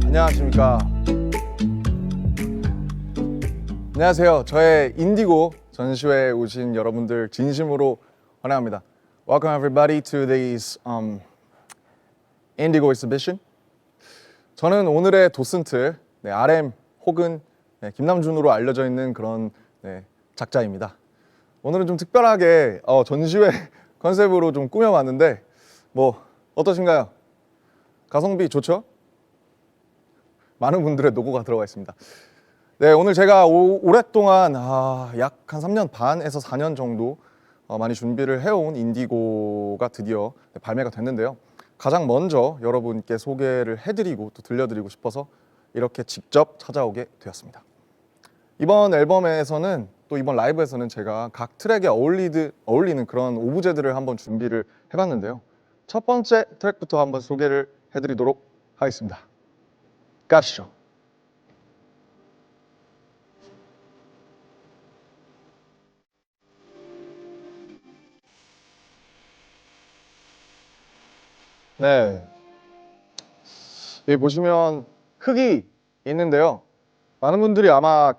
안녕하십니까. 안녕하세요. 저의 인디고 전시회에 오신 여러분들 진심으로 환영합니다. Welcome everybody to this Indigo exhibition. 저는 오늘의 도슨트 RM 혹은 김남준으로 알려져 있는 그런 작자입니다. 오늘은 좀 특별하게 전시회 컨셉으로 좀 꾸며봤는데 뭐 어떠신가요? 가성비 좋죠? 많은 분들의 노고가 들어가 있습니다. 네, 오늘 제가 오랫동안 약 한 3년 반에서 4년 정도 많이 준비를 해온 인디고가 드디어 발매가 됐는데요. 가장 먼저 여러분께 소개를 해드리고 또 들려드리고 싶어서 이렇게 직접 찾아오게 되었습니다. 이번 앨범에서는 또 이번 라이브에서는 제가 각 트랙에 어울리는 그런 오브제들을 한번 준비를 해봤는데요. 첫 번째 트랙부터 한번 소개를 해드리도록 하겠습니다. 가시죠. 네, 여기 보시면 흙이 있는데요. 많은 분들이 아마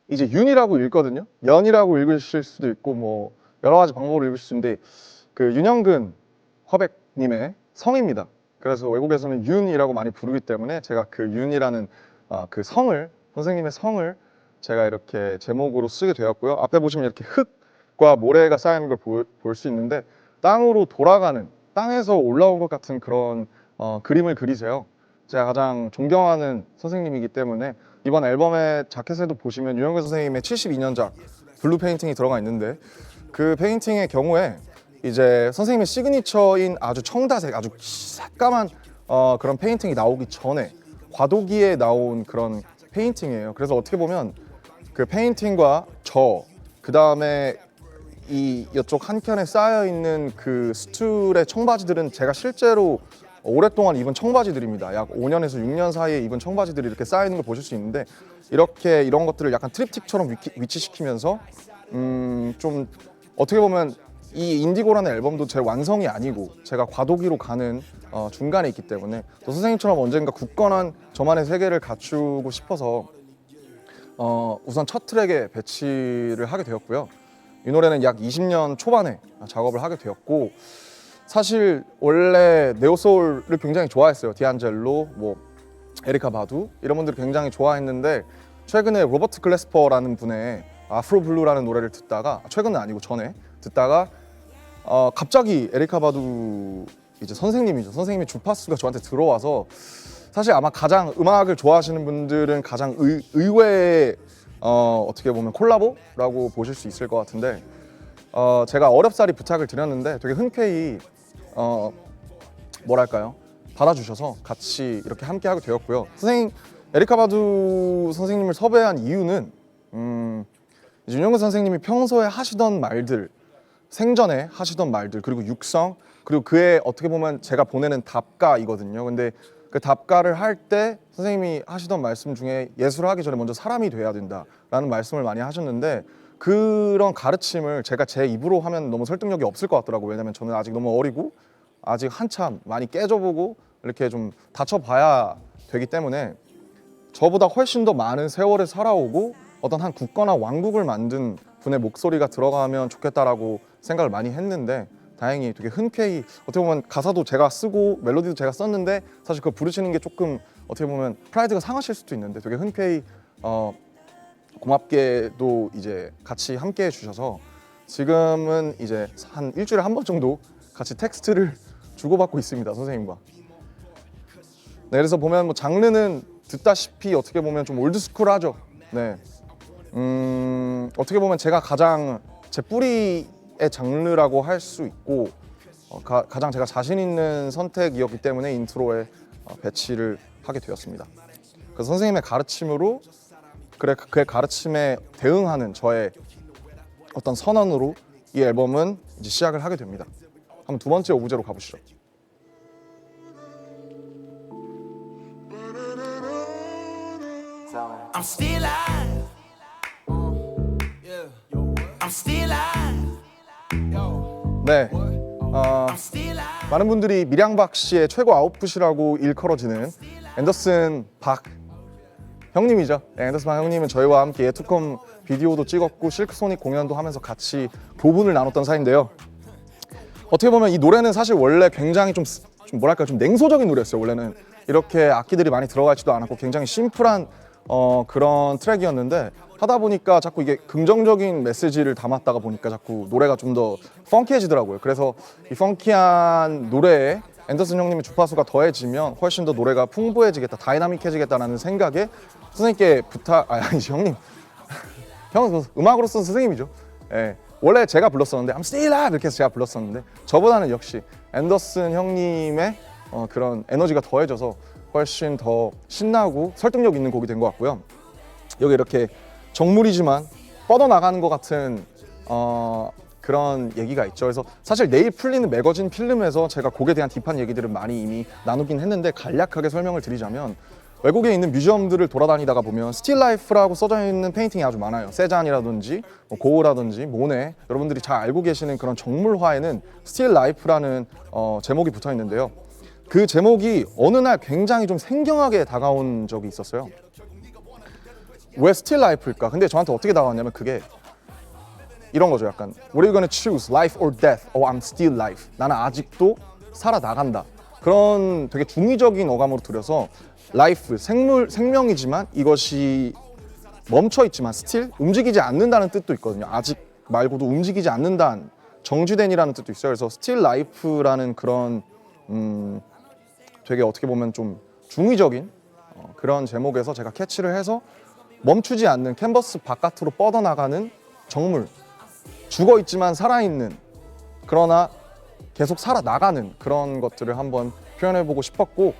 이제 윤이라고 읽거든요. 연이라고 읽으실 수도 있고 뭐 여러 가지 방법으로 읽으실 수 있는데 윤영근 화백님의 성입니다. 그래서 외국에서는 윤이라고 많이 부르기 때문에 제가 윤이라는 선생님의 성을 제가 이렇게 제목으로 쓰게 되었고요. 앞에 보시면 이렇게 흙과 모래가 쌓이는 걸 볼 수 있는데 땅으로 돌아가는, 땅에서 올라온 것 같은 그런 그림을 그리세요. 제가 가장 존경하는 선생님이기 때문에 이번 앨범의 자켓에도 보시면 유영근 선생님의 72년작 블루 페인팅이 들어가 있는데 그 페인팅의 경우에 이제 선생님의 시그니처인 아주 청다색, 아주 새까만 그런 페인팅이 나오기 전에 과도기에 나온 그런 페인팅이에요. 그래서 어떻게 보면 그 페인팅과 그 다음에 이쪽 한켠에 쌓여있는 그 스툴의 청바지들은 제가 실제로 오랫동안 입은 청바지들입니다. 약 5년에서 6년 사이에 입은 청바지들이 이렇게 쌓여있는 걸 보실 수 있는데 이런 것들을 약간 트립틱처럼 위치시키면서 좀 어떻게 보면 이 인디고라는 앨범도 제 완성이 아니고 제가 과도기로 가는 중간에 있기 때문에 또 선생님처럼 언젠가 굳건한 저만의 세계를 갖추고 싶어서 우선 첫 트랙에 배치를 하게 되었고요. 이 노래는 약 20년 초반에 작업을 하게 되었고 사실 원래 네오소울을 굉장히 좋아했어요. 디안젤로, 에리카 바두 이런 분들을 굉장히 좋아했는데 최근에 로버트 글래스퍼라는 분의 아프로 블루라는 노래를 듣다가 최근은 아니고 전에 듣다가 갑자기 에리카 바두 이제 선생님이 주파수가 저한테 들어와서 사실 아마 가장 음악을 좋아하시는 분들은 가장 의외의 어떻게 보면 콜라보라고 보실 수 있을 것 같은데 제가 어렵사리 부탁을 드렸는데 되게 흔쾌히 뭐랄까요 받아주셔서 같이 이렇게 함께 하게 되었고요. 에리카 바두 선생님을 섭외한 이유는 윤영근 선생님이 평소에 하시던 말들, 생전에 하시던 말들, 그리고 육성, 그리고 그의 어떻게 보면 제가 보내는 답가이거든요. 근데 그 답가를 할 때 선생님이 하시던 말씀 중에 예술을 하기 전에 먼저 사람이 돼야 된다라는 말씀을 많이 하셨는데 그런 가르침을 제가 제 입으로 하면 너무 설득력이 없을 것 같더라고요. 왜냐면 저는 아직 너무 어리고 아직 한참 많이 깨져보고 이렇게 좀 다쳐봐야 되기 때문에 저보다 훨씬 더 많은 세월을 살아오고 어떤 한 굳건한 왕국을 만든 분의 목소리가 들어가면 좋겠다라고 생각을 많이 했는데 다행히 되게 흔쾌히 어떻게 보면 가사도 제가 쓰고 멜로디도 제가 썼는데 사실 그걸 부르시는 게 조금 어떻게 보면 프라이드가 상하실 수도 있는데 되게 흔쾌히 고맙게도 이제 같이 함께 해주셔서 지금은 이제 한 일주일에 한 번 정도 같이 텍스트를 주고받고 있습니다, 선생님과. 네, 그래서 보면 장르는 듣다시피 어떻게 보면 좀 올드스쿨하죠. 네, 어떻게 보면 제가 가장 제 뿌리의 장르라고 할 수 있고 가장 제가 자신 있는 선택이었기 때문에 인트로에 배치를 하게 되었습니다. 그래서 선생님의 가르침으로 그의 가르침에 대응하는 저의 어떤 선언으로 이 앨범은 이제 시작을 하게 됩니다. 한번 두 번째 오브제로 가보시죠. I'm still alive. I'm still alive. 네, I'm still alive. 많은 분들이 밀양박 씨의 최고 아웃풋이라고 일컬어지는 앤더슨 박 형님이죠. 앤더슨 박 형님은 저희와 함께 예투컴 비디오도 찍었고 실크소닉 공연도 하면서 같이 교분을 나눴던 사이인데요. 어떻게 보면 이 노래는 사실 원래 굉장히 좀 뭐랄까 좀 냉소적인 노래였어요. 원래는 이렇게 악기들이 많이 들어가지도 않았고 굉장히 심플한 그런 트랙이었는데 하다 보니까 자꾸 이게 긍정적인 메시지를 담았다가 보니까 자꾸 노래가 좀 더 펑키해지더라고요. 그래서 이 펑키한 노래에 앤더슨 형님의 주파수가 더해지면 훨씬 더 노래가 풍부해지겠다, 다이나믹해지겠다라는 생각에 선생님께 아니지 형님. 형은 음악으로서는 선생님이죠. 예. 원래 제가 불렀었는데 I'm still alive 이렇게 해서 제가 불렀었는데 저보다는 역시 앤더슨 형님의 그런 에너지가 더해져서 훨씬 더 신나고 설득력 있는 곡이 된 것 같고요. 여기 이렇게 정물이지만 뻗어나가는 것 같은 그런 얘기가 있죠. 그래서 사실 내일 풀리는 매거진 필름에서 제가 곡에 대한 딥한 얘기들을 많이 이미 나누긴 했는데 간략하게 설명을 드리자면 외국에 있는 뮤지엄들을 돌아다니다가 보면 스틸 라이프라고 써져 있는 페인팅이 아주 많아요. 세잔이라든지 고흐라든지 모네, 여러분들이 잘 알고 계시는 그런 정물화에는 스틸 라이프라는 제목이 붙어 있는데요. 그 제목이 어느 날 굉장히 좀 생경하게 다가온 적이 있었어요. 왜 스틸 라이프일까? 근데 저한테 어떻게 다가왔냐면 그게 이런 거죠. 약간 What are you gonna choose? Life or death? Oh, I'm still alive. 나는 아직도 살아나간다. 그런 되게 중의적인 어감으로 들여서 라이프, 생명이지만 이것이 멈춰있지만 still 움직이지 않는다는 뜻도 있거든요. 아직 말고도 움직이지 않는다는 정지된이라는 뜻도 있어요. 그래서 still life라는 그런 되게 어떻게 보면 좀 중의적인 그런 제목에서 제가 캐치를 해서 멈추지 않는 캔버스 바깥으로 뻗어나가는 정물, 죽어있지만 살아있는 그러나 계속 살아나가는 그런 것들을 한번 표현해보고 싶었고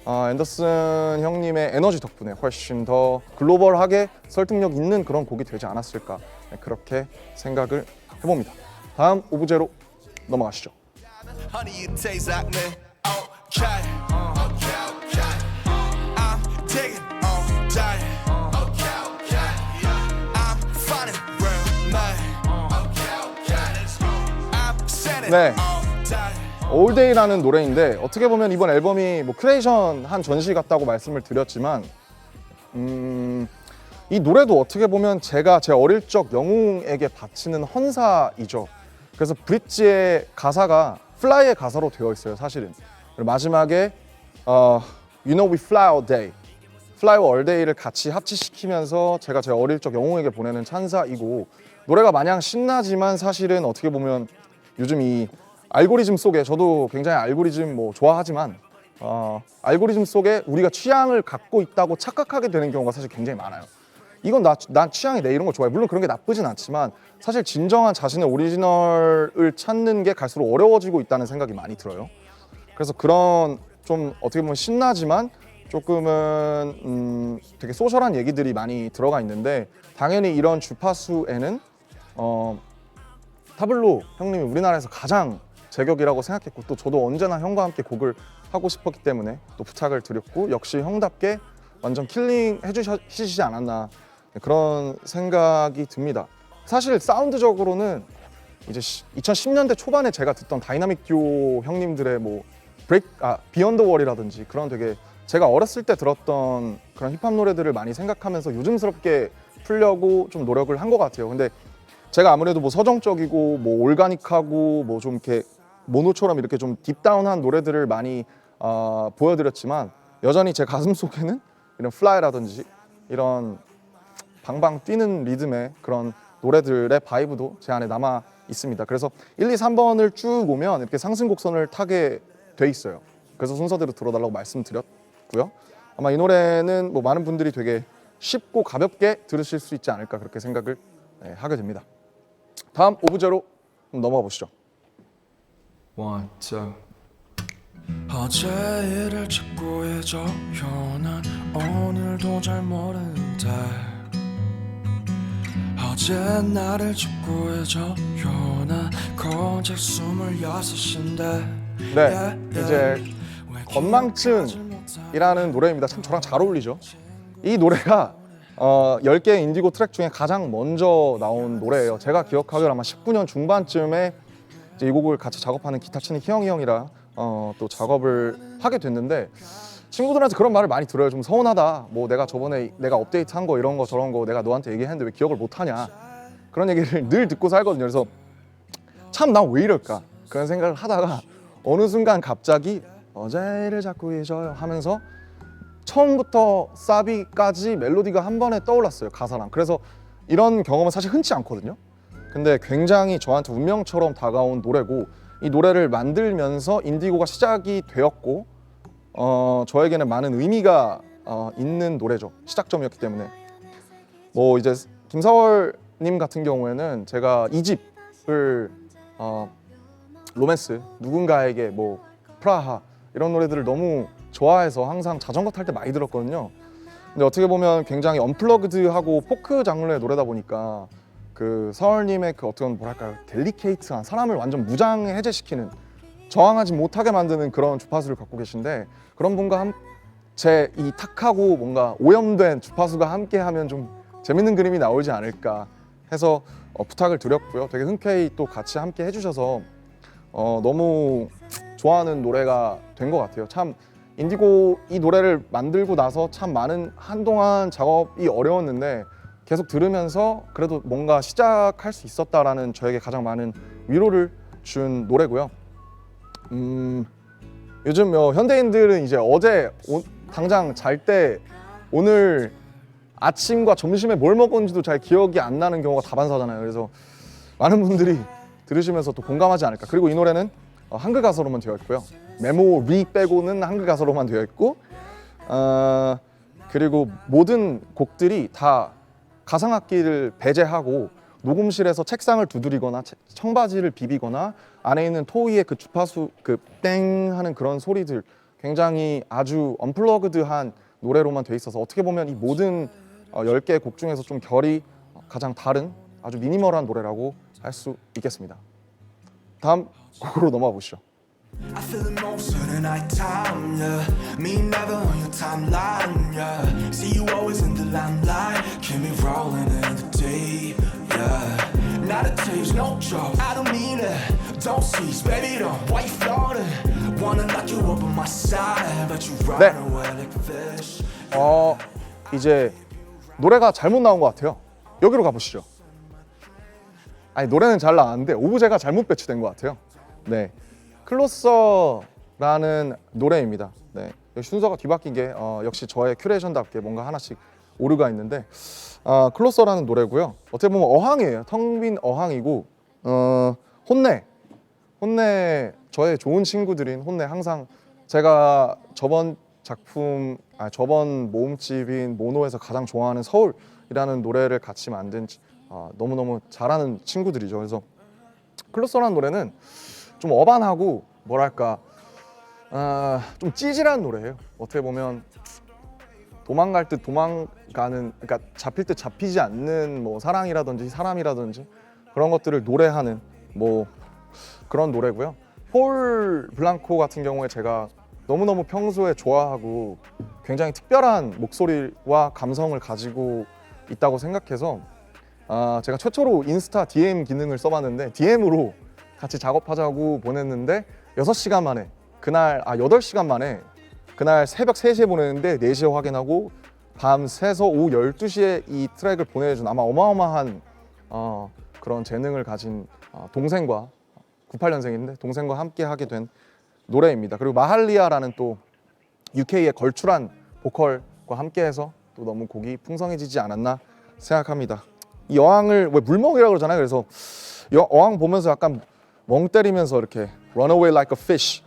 앤더슨 형님의 에너지 덕분에 훨씬 더 글로벌하게 설득력 있는 그런 곡이 되지 않았을까 그렇게 생각을 해봅니다. 다음 오브제로 넘어가시죠. 네, 올데이라는 노래인데 어떻게 보면 이번 앨범이 뭐 크리에이션 한 전시 같다고 말씀을 드렸지만 이 노래도 어떻게 보면 제가 제 어릴 적 영웅에게 바치는 헌사이죠. 그래서 브릿지의 가사가 플라이의 가사로 되어 있어요, 사실은. 그리고 마지막에 You know we fly all day, fly와 all day를 같이 합치시키면서 제가 제 어릴 적 영웅에게 보내는 찬사이고 노래가 마냥 신나지만 사실은 어떻게 보면 요즘 이 알고리즘 속에 저도 굉장히 알고리즘 뭐 좋아하지만 알고리즘 속에 우리가 취향을 갖고 있다고 착각하게 되는 경우가 사실 굉장히 많아요. 이건 난 취향이 내 이런 거 좋아해. 물론 그런 게 나쁘진 않지만 사실 진정한 자신의 오리지널을 찾는 게 갈수록 어려워지고 있다는 생각이 많이 들어요. 그래서 그런 좀 어떻게 보면 신나지만 조금은 되게 소셜한 얘기들이 많이 들어가 있는데 당연히 이런 주파수에는 타블로 형님이 우리나라에서 가장 제격이라고 생각했고 또 저도 언제나 형과 함께 곡을 하고 싶었기 때문에 또 부탁을 드렸고 역시 형답게 완전 킬링 해주시지 않았나 그런 생각이 듭니다. 사실 사운드적으로는 이제 2010년대 초반에 제가 듣던 다이나믹 듀오 형님들의 뭐 비욘드 월이라든지 그런 되게 제가 어렸을 때 들었던 그런 힙합 노래들을 많이 생각하면서 요즘스럽게 풀려고 좀 노력을 한 것 같아요. 근데 제가 아무래도 뭐 서정적이고 뭐 올가닉하고 뭐 좀 이렇게 모노처럼 이렇게 좀 딥다운한 노래들을 많이 보여드렸지만 여전히 제 가슴 속에는 이런 플라이라든지 이런 방방 뛰는 리듬의 그런 노래들의 바이브도 제 안에 남아 있습니다. 그래서 1, 2, 3번을 쭉 오면 이렇게 상승곡선을 타게 돼 있어요. 그래서 순서대로 들어달라고 말씀드렸고요. 아마 이 노래는 뭐 많은 분들이 되게 쉽고 가볍게 들으실 수 있지 않을까 그렇게 생각을 하게 됩니다. 다음 오브제로 넘어가 보시죠. 1, 2 어제 일을 직구해줘 난 오늘도 잘 모르는데 어제 나를 직구해줘 나 고작 26인데 네, 이제 건망증이라는 노래입니다. 참 저랑 잘 어울리죠. 이 노래가 10개의 인디고 트랙 중에 가장 먼저 나온 노래예요. 제가 기억하기로 아마 19년 중반쯤에 이제 이 곡을 같이 작업하는 기타 치는 희영이 형이랑 또 작업을 하게 됐는데 친구들한테 그런 말을 많이 들어요. 좀 서운하다. 뭐 내가 저번에 내가 업데이트한 거 이런 거 저런 거 내가 너한테 얘기했는데 왜 기억을 못 하냐. 그런 얘기를 늘 듣고 살거든요. 그래서 참 난 왜 이럴까 그런 생각을 하다가 어느 순간 갑자기 어제를 자꾸 잊어요 하면서 처음부터 사비까지 멜로디가 한 번에 떠올랐어요. 가사랑. 그래서 이런 경험은 사실 흔치 않거든요. 근데 굉장히 저한테 운명처럼 다가온 노래고 이 노래를 만들면서 인디고가 시작이 되었고 저에게는 많은 의미가 있는 노래죠. 시작점이었기 때문에 뭐 이제 김사월님 같은 경우에는 제가 2집을 로맨스 누군가에게 뭐 프라하 이런 노래들을 너무 좋아해서 항상 자전거 탈 때 많이 들었거든요. 근데 어떻게 보면 굉장히 언플러그드하고 포크 장르의 노래다 보니까 그 사월님의 그 어떤 뭐랄까요 델리케이트한 사람을 완전 무장 해제시키는 저항하지 못하게 만드는 그런 주파수를 갖고 계신데 그런 분과 제 이 탁하고 뭔가 오염된 주파수가 함께하면 좀 재밌는 그림이 나오지 않을까 해서 부탁을 드렸고요. 되게 흔쾌히 또 같이 함께 해주셔서 너무 좋아하는 노래가 된 것 같아요. 참 인디고 이 노래를 만들고 나서 참 많은 한동안 작업이 어려웠는데 계속 들으면서 그래도 뭔가 시작할 수 있었다라는 저에게 가장 많은 위로를 준 노래고요. 요즘 현대인들은 이제 어제 당장 잘 때 오늘 아침과 점심에 뭘 먹었는지도 잘 기억이 안 나는 경우가 다반사잖아요. 그래서 많은 분들이 들으시면서 또 공감하지 않을까. 그리고 이 노래는 한글 가사로만 되어 있고요. 메모리 빼고는 한글 가사로만 되어 있고 그리고 모든 곡들이 다 가상악기를 배제하고 녹음실에서 책상을 두드리거나 청바지를 비비거나 안에 있는 토이의 그 주파수 그 땡 하는 그런 소리들 굉장히 아주 언플러그드한 노래로만 돼 있어서 어떻게 보면 이 모든 10개의 곡 중에서 좀 결이 가장 다른 아주 미니멀한 노래라고 할 수 있겠습니다. 다음 곡으로 넘어가 보시죠. I feel it most of the night time, yeah. Me never on your timeline, yeah. See you always in the limelight, keep me rolling in the deep, yeah. Not a taste, no joke, I don't mean it. Don't cease, baby, don't. Why you floating? Wanna lock you up on my side, but you run away like a fish. 이제 노래가 잘못 나온 것 같아요. 여기로 가보시죠. 아니 노래는 잘 나왔는데 오브제가 잘못 배치된 것 같아요. 네, 클로서라는 노래입니다. 네, 순서가 뒤바뀐 게 역시 저의 큐레이션답게 뭔가 하나씩 오류가 있는데 클로서라는 노래고요. 어떻게 보면 어항이에요. 텅 빈 어항이고 혼내 저의 좋은 친구들인 혼내 항상 제가 저번 모음집인 모노에서 가장 좋아하는 서울이라는 노래를 같이 만든 너무너무 잘하는 친구들이죠. 그래서 클로서라는 노래는 좀 어반하고 뭐랄까 좀 찌질한 노래예요. 어떻게 보면 도망갈 듯 도망가는, 그러니까 잡힐 듯 잡히지 않는 뭐 사랑이라든지 사람이라든지 그런 것들을 노래하는 뭐 그런 노래고요. 폴 블랑코 같은 경우에 제가 너무너무 평소에 좋아하고 굉장히 특별한 목소리와 감성을 가지고 있다고 생각해서 제가 최초로 인스타 DM 기능을 써봤는데 DM으로 같이 작업하자고 보냈는데 6시간 만에 그날 8시간 만에 그날 새벽 3시에 보냈는데 4시에 확인하고 밤 새서 오후 12시에 이 트랙을 보내준 아마 어마어마한 그런 재능을 가진 동생과 98년생인데 동생과 함께 하게 된 노래입니다. 그리고 마할리아라는 또 UK의 걸출한 보컬과 함께해서 또 너무 곡이 풍성해지지 않았나 생각합니다. 이 어항을 왜 물먹이라고 그러잖아요. 그래서 이 어항 보면서 약간 멍 때리면서 이렇게 run away like a fish,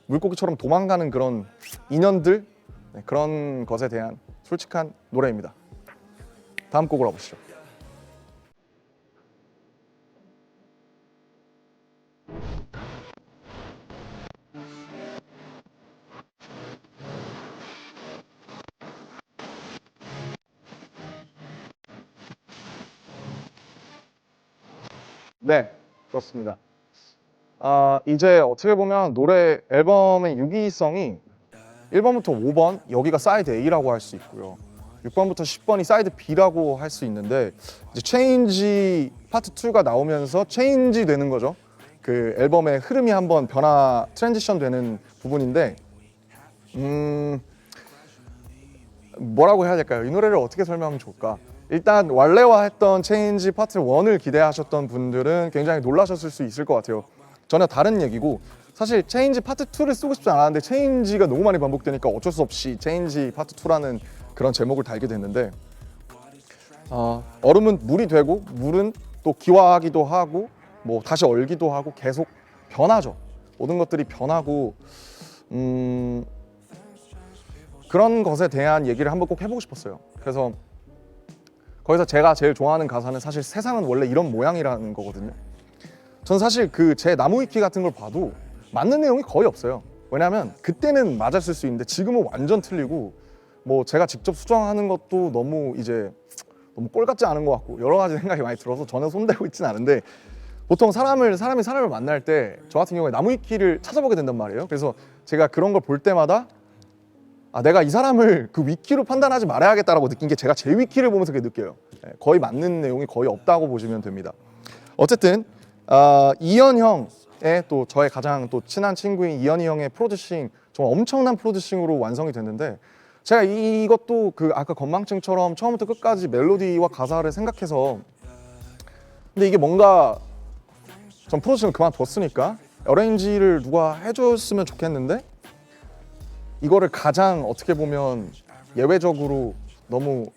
물고기처럼 도망가는 그런 인연들, 그런 것에 대한 솔직한 노래입니다. 다음 곡으로 가보시죠. 네, 그렇습니다. 이제 어떻게 보면 노래 앨범의 유기성이 1번부터 5번 여기가 사이드 A라고 할 수 있고요. 6번부터 10번이 사이드 B라고 할 수 있는데 이제 체인지 파트 2가 나오면서 체인지 되는 거죠. 그 앨범의 흐름이 한번 트랜지션 되는 부분인데 뭐라고 해야 될까요? 이 노래를 어떻게 설명하면 좋을까? 일단 왈레와 했던 체인지 파트 1을 기대하셨던 분들은 굉장히 놀라셨을 수 있을 것 같아요. 전혀 다른 얘기고 사실 체인지 파트 2를 쓰고 싶지 않았는데 체인지가 너무 많이 반복되니까 어쩔 수 없이 체인지 파트 2라는 그런 제목을 달게 됐는데 얼음은 물이 되고 물은 또 기화하기도 하고 뭐 다시 얼기도 하고 계속 변하죠. 모든 것들이 변하고 그런 것에 대한 얘기를 한번 꼭 해보고 싶었어요. 그래서 거기서 제가 제일 좋아하는 가사는 사실 세상은 원래 이런 모양이라는 거거든요. 전 사실 그 제 나무위키 같은 걸 봐도 맞는 내용이 거의 없어요. 왜냐하면 그때는 맞았을 수 있는데 지금은 완전 틀리고 뭐 제가 직접 수정하는 것도 너무 꼴 같지 않은 것 같고 여러 가지 생각이 많이 들어서 저는 손대고 있진 않은데 보통 사람이 사람을 만날 때 저 같은 경우에 나무위키를 찾아보게 된단 말이에요. 그래서 제가 그런 걸 볼 때마다 내가 이 사람을 그 위키로 판단하지 말아야겠다라고 느낀 게 제가 제 위키를 보면서 그게 느껴요. 거의 맞는 내용이 거의 없다고 보시면 됩니다. 어쨌든 이현 형의 또 저의 가장 또 친한 친구인 이현이 형의 프로듀싱 정말 엄청난 프로듀싱으로 완성이 됐는데 제가 이것도 그 아까 건망증처럼 처음부터 끝까지 멜로디와 가사를 생각해서 근데 이게 뭔가 전 프로듀싱을 그만뒀으니까 어레인지를 누가 해줬으면 좋겠는데 이거를 가장 어떻게 보면 예외적으로 너무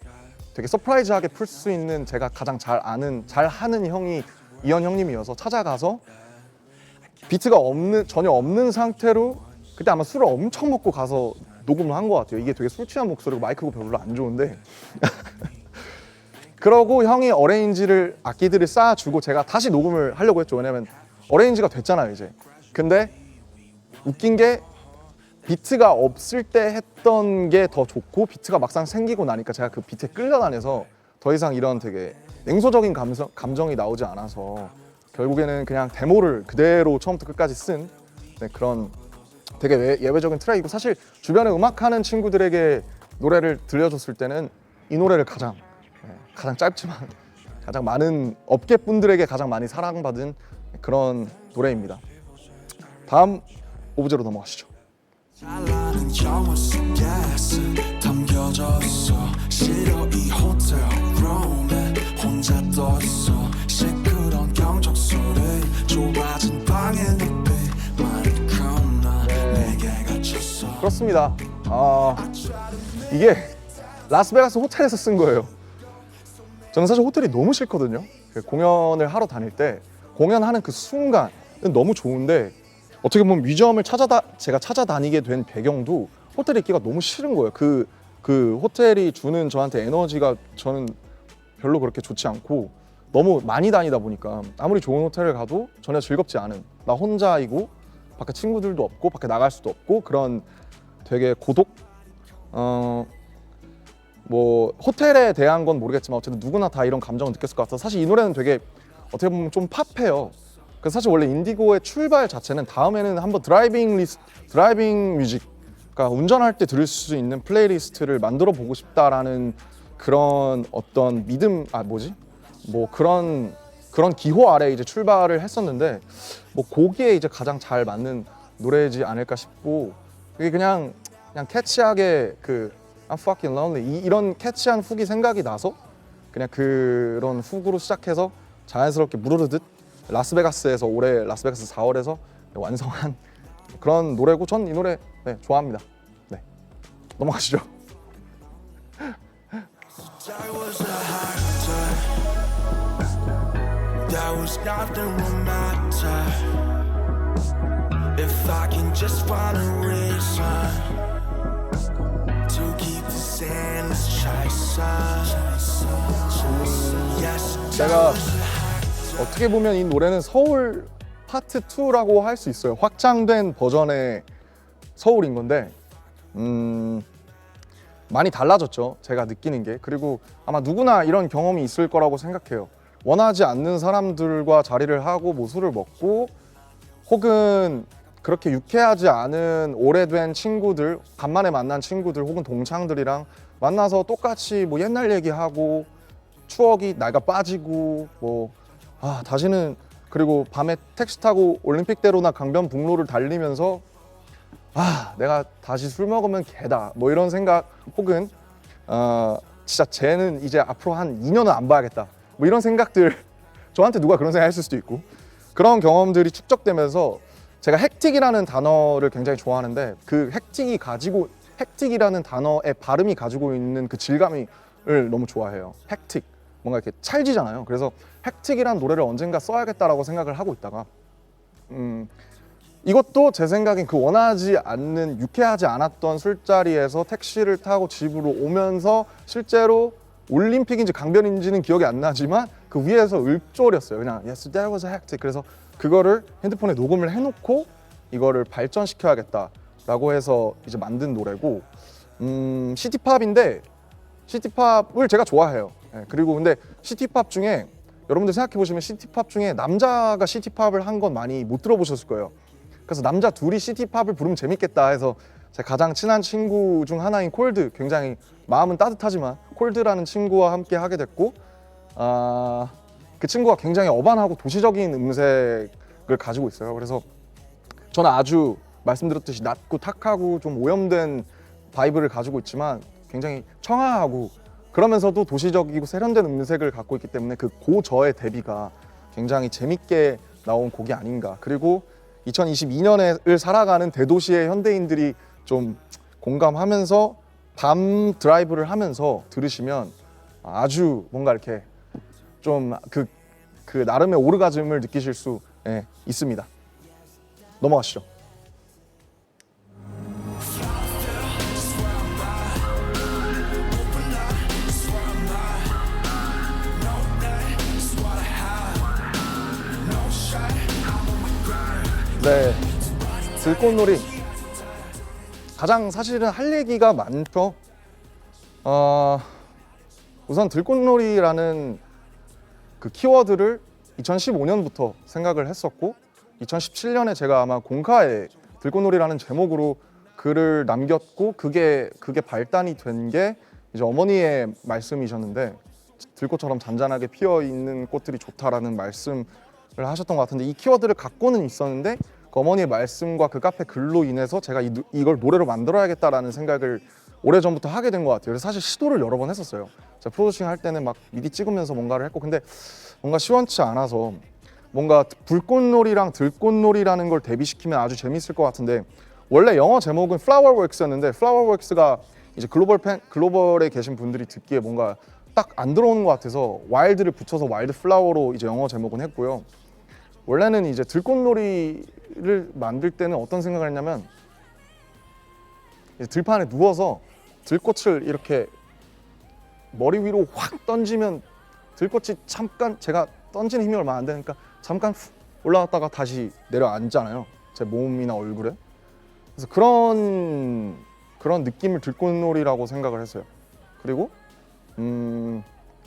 되게 서프라이즈하게 풀 수 있는 제가 가장 잘 하는 형이 이현 형님이어서 찾아가서 비트가 전혀 없는 상태로 그때 아마 술을 엄청 먹고 가서 녹음을 한 것 같아요. 이게 되게 술 취한 목소리고 마이크가 별로 안 좋은데 그러고 형이 어레인지를 악기들을 쌓아주고 제가 다시 녹음을 하려고 했죠. 왜냐면 어레인지가 됐잖아요 이제. 근데 웃긴 게 비트가 없을 때 했던 게 더 좋고 비트가 막상 생기고 나니까 제가 그 비트에 끌려다녀서 더 이상 이런 되게 냉소적인 감정이 나오지 않아서 결국에는 그냥 데모를 그대로 처음부터 끝까지 쓴 그런 되게 예외적인 트랙이고 사실 주변에 음악하는 친구들에게 노래를 들려줬을 때는 이 노래를 가장 짧지만 가장 많은 업계 분들에게 가장 많이 사랑받은 그런 노래입니다. 다음 오브제로 넘어가시죠. 잘나는 영화 속에서 담겨졌어 싫어 이 호텔 룸에 혼자 떠있어 시끄러운 경적 소리 좁아진 방의 늪만큼 난 내게 갇혔어 그렇습니다. 이게 라스베가스 호텔에서 쓴 거예요. 저는 사실 호텔이 너무 싫거든요. 공연을 하러 다닐 때 공연하는 그 순간은 너무 좋은데 어떻게 보면 뮤지엄을 제가 찾아다니게 된 배경도 호텔에 있기가 너무 싫은 거예요. 그 호텔이 주는 저한테 에너지가 저는 별로 그렇게 좋지 않고 너무 많이 다니다 보니까 아무리 좋은 호텔을 가도 전혀 즐겁지 않은 나 혼자이고 밖에 친구들도 없고 밖에 나갈 수도 없고 그런 되게 고독 뭐 호텔에 대한 건 모르겠지만 어쨌든 누구나 다 이런 감정을 느꼈을 것 같아서 사실 이 노래는 되게 어떻게 보면 좀 팝해요. 그래서 사실 원래 인디고의 출발 자체는 다음에는 한번 드라이빙 뮤직 그러니까 운전할 때 들을 수 있는 플레이리스트를 만들어 보고 싶다라는 그런 어떤 뭐 그런 기호 아래 이제 출발을 했었는데 뭐 거기에 이제 가장 잘 맞는 노래이지 않을까 싶고 그게 그냥 캐치하게 그 I'm fucking lonely 이런 캐치한 훅이 생각이 나서 그냥 그런 훅으로 시작해서 자연스럽게 무르르듯 라스베가스에서 올해 라스베가스 4월에서 완성한 그런 노래고 전 이 노래 좋아합니다. 네, 넘어가시죠. That was a hard time. That was nothing romantic. If I can just find a reason to keep this endless chase. Yes, 제가 어떻게 보면 이 노래는 서울 파트 2라고 할 수 있어요. 확장된 버전의 서울인 건데 많이 달라졌죠. 제가 느끼는 게. 그리고 아마 누구나 이런 경험이 있을 거라고 생각해요. 원하지 않는 사람들과 자리를 하고 뭐 술을 먹고 혹은 그렇게 유쾌하지 않은 오래된 친구들, 간만에 만난 친구들 혹은 동창들이랑 만나서 똑같이 뭐 옛날 얘기하고 추억이 낡아 빠지고 뭐 다시는 그리고 밤에 택시 타고 올림픽대로나 강변북로를 달리면서 내가 다시 술 먹으면 개다 뭐 이런 생각, 혹은 진짜 쟤는 이제 앞으로 한 2년은 안 봐야겠다 뭐 이런 생각들, 저한테 누가 그런 생각 했을 수도 있고, 그런 경험들이 축적되면서 제가 헥틱이라는 단어를 굉장히 좋아하는데, 그 헥틱이라는 단어의 발음이 가지고 있는 그 질감을 너무 좋아해요. 헥틱, 뭔가 이렇게 찰지잖아요. 그래서 헥틱이라는 노래를 언젠가 써야겠다라고 생각을 하고 있다가 이것도 제 생각엔 그 원하지 않는, 유쾌하지 않았던 술자리에서 택시를 타고 집으로 오면서 실제로 올림픽인지 강변인지는 기억이 안 나지만 그 위에서 읊조렸어요. 그냥 Yes, that was hectic. 그래서 그거를 핸드폰에 녹음을 해놓고 이거를 발전시켜야겠다라고 해서 이제 만든 노래고, 시티팝인데 시티팝을 제가 좋아해요. 그리고 근데 시티팝 중에 여러분들 생각해 보시면 시티팝 중에 남자가 시티팝을 한 건 많이 못 들어보셨을 거예요. 그래서 남자 둘이 시티팝을 부르면 재밌겠다 해서 제 가장 친한 친구 중 하나인 콜드, 굉장히 마음은 따뜻하지만 콜드라는 친구와 함께 하게 됐고, 그 친구가 굉장히 어반하고 도시적인 음색을 가지고 있어요. 그래서 저는 아주 말씀드렸듯이 낮고 탁하고 좀 오염된 바이브를 가지고 있지만 굉장히 청아하고 그러면서도 도시적이고 세련된 음색을 갖고 있기 때문에 그 고저의 대비가 굉장히 재밌게 나온 곡이 아닌가. 그리고 2022년을 살아가는 대도시의 현대인들이 좀 공감하면서 밤 드라이브를 하면서 들으시면 아주 뭔가 이렇게 좀 그 나름의 오르가즘을 느끼실 수 있습니다. 넘어가시죠. 네, 들꽃놀이 가장 사실은 할 얘기가 많죠. 우선 들꽃놀이라는 그 키워드를 2015년부터 생각을 했었고, 2017년에 제가 아마 공카에 들꽃놀이라는 제목으로 글을 남겼고, 그게 발단이 된 게 이제 어머니의 말씀이셨는데, 들꽃처럼 잔잔하게 피어 있는 꽃들이 좋다라는 말씀을 하셨던 것 같은데, 이 키워드를 갖고는 있었는데 그 어머니의 말씀과 그 카페 글로 인해서 제가 이걸 노래로 만들어야겠다라는 생각을 오래전부터 하게 된 것 같아요. 그래서 사실 시도를 여러 번 했었어요. 제가 프로듀싱 할 때는 막 미디 찍으면서 뭔가를 했고, 근데 뭔가 시원치 않아서, 뭔가 불꽃놀이랑 들꽃놀이라는 걸 대비시키면 아주 재밌을 것 같은데, 원래 영어 제목은 Flowerworks였는데 Flowerworks가 이제 글로벌에 계신 분들이 듣기에 뭔가 딱 안 들어오는 것 같아서 와일드를 붙여서 와일드 플라워로 이제 영어 제목은 했고요. 원래는 이제 들꽃놀이를 만들 때는 어떤 생각을 했냐면, 이제 들판에 누워서 들꽃을 이렇게 머리 위로 확 던지면 들꽃이 잠깐, 제가 던지는 힘이 얼마 안 되니까 잠깐 훅 올라갔다가 다시 내려앉잖아요, 제 몸이나 얼굴에. 그래서 그런 느낌을 들꽃놀이라고 생각을 했어요. 그리고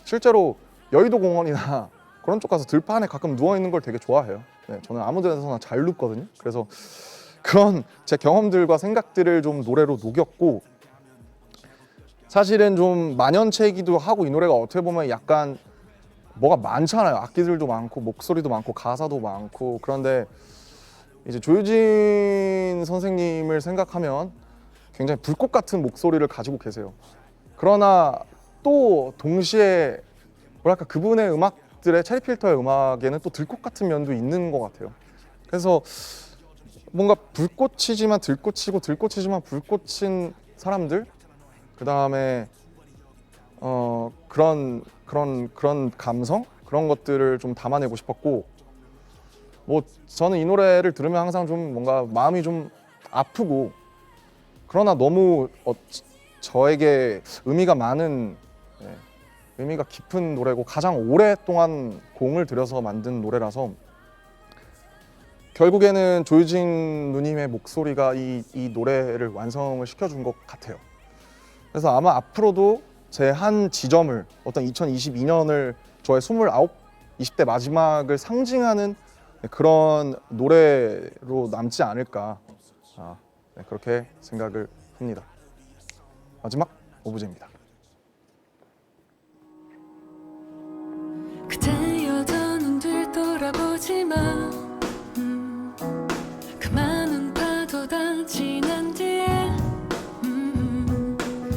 실제로 여의도 공원이나 그런 쪽 가서 들판에 가끔 누워 있는 걸 되게 좋아해요. 네, 저는 아무 데서나 잘 눕거든요. 그래서 그런 제 경험들과 생각들을 좀 노래로 녹였고, 사실은 좀 만연체이기도 하고, 이 노래가 어떻게 보면 약간 뭐가 많잖아요. 악기들도 많고 목소리도 많고 가사도 많고. 그런데 이제 조유진 선생님을 생각하면 굉장히 불꽃 같은 목소리를 가지고 계세요. 그러나 또 동시에 뭐랄까, 그분의 음악들의, 체리필터의 음악에는 또 들꽃 같은 면도 있는 것 같아요. 그래서 뭔가 불꽃이지만 들꽃이고 들꽃이지만 불꽃인 사람들, 그 다음에 그런 감성, 그런 것들을 좀 담아내고 싶었고, 뭐 저는 이 노래를 들으면 항상 좀 뭔가 마음이 좀 아프고, 그러나 너무 저에게 의미가 많은, 의미가 깊은 노래고 가장 오랫동안 공을 들여서 만든 노래라서, 결국에는 조유진 누님의 목소리가 이 노래를 완성을 시켜준 것 같아요. 그래서 아마 앞으로도 제 한 지점을, 어떤 2022년을 저의 29, 20대 마지막을 상징하는 그런 노래로 남지 않을까, 그렇게 생각을 합니다. 마지막 오브제입니다. 그대여 눈 뒤돌아보지 오지 마. 그 많은 파도 다 지난 뒤에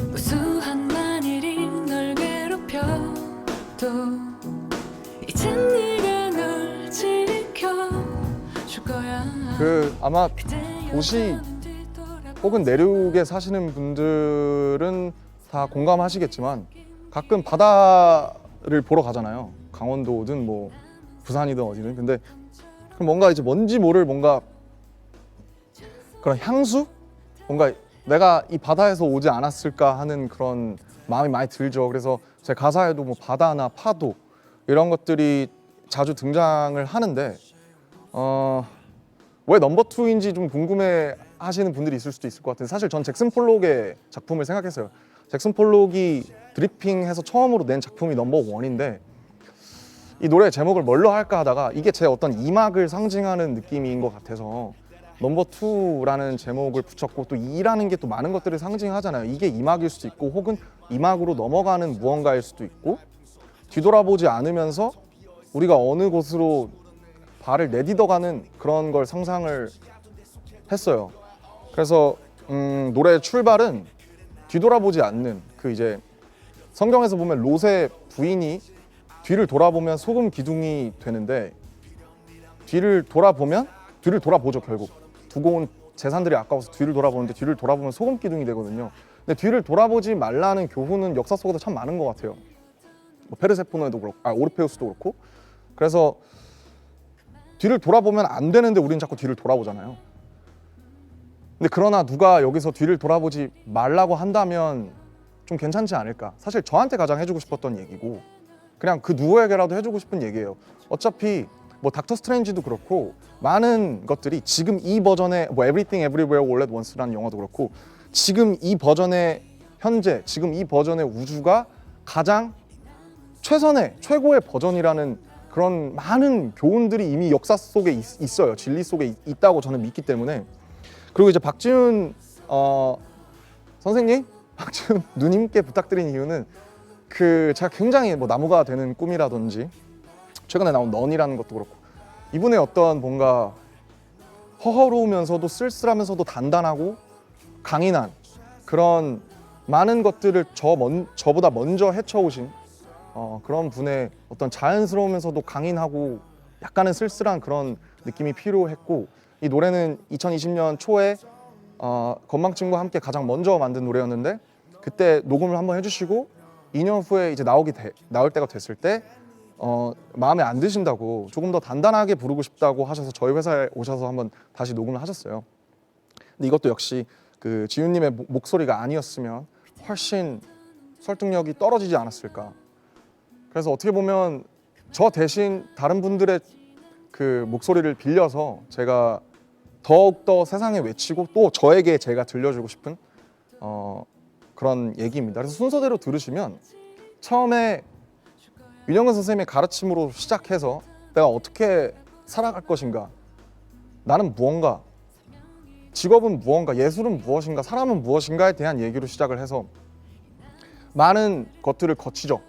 무수한 만일이 널 괴롭혀도 이젠 네가 널 지켜줄 거야. 그 아마 도시 혹은 내륙에 사시는 분들은 다 공감하시겠지만 가끔 바다를 보러 가잖아요. 강원도든 뭐 부산이든 어디든. 근데 그럼 뭔가 이제 뭔지 모를 뭔가 그런 향수? 뭔가 내가 이 바다에서 오지 않았을까 하는 그런 마음이 많이 들죠. 그래서 제 가사에도 뭐 바다나 파도 이런 것들이 자주 등장을 하는데 왜 넘버 투인지 좀 궁금해 하시는 분들이 있을 수도 있을 것 같은데 사실 전 잭슨 폴록의 작품을 생각했어요. 잭슨 폴록이 드리핑해서 처음으로 낸 작품이 넘버 원인데 이 노래의 제목을 뭘로 할까 하다가 이게 제 어떤 이막을 상징하는 느낌인 것 같아서 넘버 투라는 제목을 붙였고 또 이라는 게 또 많은 것들을 상징하잖아요. 이게 이막일 수도 있고 혹은 이막으로 넘어가는 무언가일 수도 있고 뒤돌아보지 않으면서 우리가 어느 곳으로 발을 내딛어가는 그런 걸 상상을 했어요. 그래서 노래의 출발은 뒤돌아보지 않는 그 이제 성경에서 보면 롯의 부인이 뒤를 돌아보면 소금 기둥이 되는데 뒤를 돌아보죠. 결국 두고 온 재산들이 아까워서 뒤를 돌아보는데 뒤를 돌아보면 소금 기둥이 되거든요. 근데 뒤를 돌아보지 말라는 교훈은 역사 속에도 참 많은 것 같아요. 뭐 페르세포네도 그렇고 오르페우스도 그렇고. 그래서 뒤를 돌아보면 안 되는데 우리는 자꾸 뒤를 돌아보잖아요. 근데 그러나 누가 여기서 뒤를 돌아보지 말라고 한다면 좀 괜찮지 않을까. 사실 저한테 가장 해주고 싶었던 얘기고 그냥 그 누구에게라도 해주고 싶은 얘기예요. 어차피 뭐 닥터 스트레인지도 그렇고 많은 것들이 지금 이 버전의 뭐 Everything Everywhere All at Once라는 영화도 그렇고 지금 이 버전의 현재 지금 이 버전의 우주가 가장 최고의 버전이라는 그런 많은 교훈들이 이미 역사 속에 있어요. 진리 속에 있다고 저는 믿기 때문에. 그리고 이제 박지훈 선생님, 박지훈 누님께 부탁드린 이유는 그 제가 굉장히 뭐 나무가 되는 꿈이라든지 최근에 나온 넌이라는 것도 그렇고 이분의 어떤 뭔가 허허로우면서도 쓸쓸하면서도 단단하고 강인한 그런 많은 것들을 저보다 먼저 헤쳐오신 그런 분의 어떤 자연스러우면서도 강인하고 약간은 쓸쓸한 그런 느낌이 필요했고 이 노래는 2020년 초에 건망증과 함께 가장 먼저 만든 노래였는데 그때 녹음을 한번 해주시고 2년 후에 이제 나올 때가 됐을 때 마음에 안 드신다고 조금 더 단단하게 부르고 싶다고 하셔서 저희 회사에 오셔서 한번 다시 녹음을 하셨어요. 근데 이것도 역시 그 지훈님의 목소리가 아니었으면 훨씬 설득력이 떨어지지 않았을까. 그래서 어떻게 보면 저 대신 다른 분들의 그 목소리를 빌려서 제가 더욱더 세상에 외치고 또 저에게 제가 들려주고 싶은 그런 얘기입니다. 그래서 순서대로 들으시면 처음에 윤영근 선생님의 가르침으로 시작해서 내가 어떻게 살아갈 것인가, 나는 무언가, 직업은 무언가, 예술은 무엇인가, 사람은 무엇인가에 대한 얘기로 시작을 해서 많은 것들을 거치죠.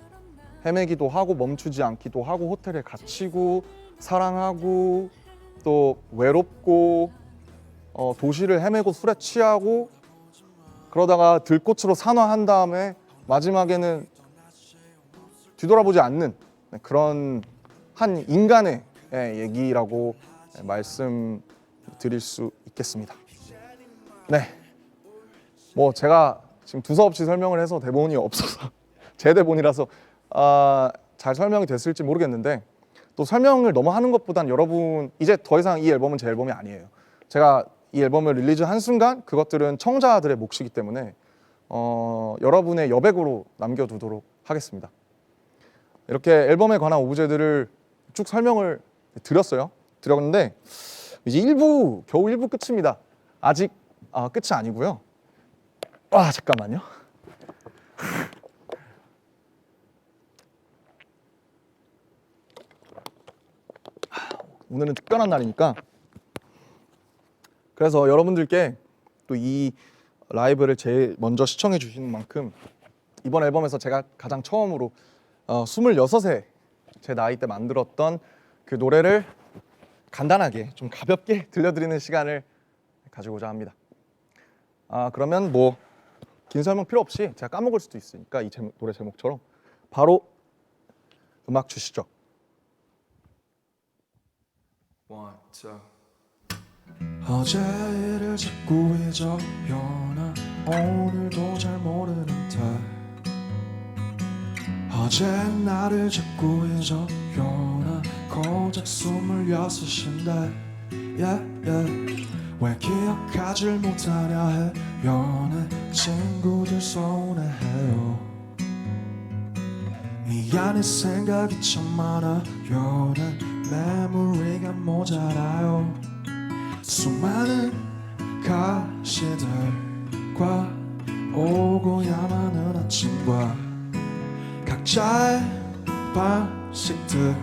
헤매기도 하고 멈추지 않기도 하고 호텔에 갇히고 사랑하고 또 외롭고 도시를 헤매고 술에 취하고 그러다가 들꽃으로 산화한 다음에 마지막에는 뒤돌아보지 않는 그런 한 인간의 얘기라고 말씀드릴 수 있겠습니다. 네, 뭐 제가 지금 두서없이 설명을 해서 대본이 없어서 제 대본이라서 잘 설명이 됐을지 모르겠는데 또 설명을 너무 하는 것보단 여러분 이제 더 이상 이 앨범은 제 앨범이 아니에요. 제가 이 앨범을 릴리즈한 순간 그것들은 청자들의 몫이기 때문에 여러분의 여백으로 남겨두도록 하겠습니다. 이렇게 앨범에 관한 오브제들을 쭉 설명을 드렸는데 이제 겨우 1부 끝입니다. 아직 끝이 아니고요. 잠깐만요. 오늘은 특별한 날이니까 그래서 여러분들께 또 이 라이브를 제일 먼저 시청해 주시는 만큼 이번 앨범에서 제가 가장 처음으로 26세 제 나이 때 만들었던 그 노래를 간단하게 좀 가볍게 들려드리는 시간을 가지고자 합니다. 그러면 뭐 긴 설명 필요 없이 제가 까먹을 수도 있으니까 이 노래 제목처럼 바로 음악 주시죠. 어제 일을 짓고 잊어요나 오늘도 잘 모르는데 어제 나를 짓고 잊어요나 고작 26인데 왜 기억하질 못하냐 해요 내 친구들 서운해해요 미안해 생각이 참 많아요 내 메모리가 모자라요 수많은 가시들과 오고야만 아침과 각자의 방식들로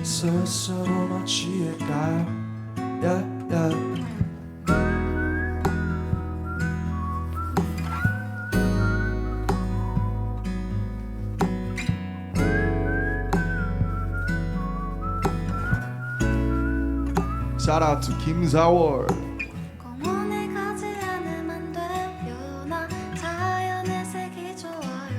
스스로만 취해가요 Shout out to 김사월. 공원에 가지 않으면 돼요. 나 자연의 색이 좋아요.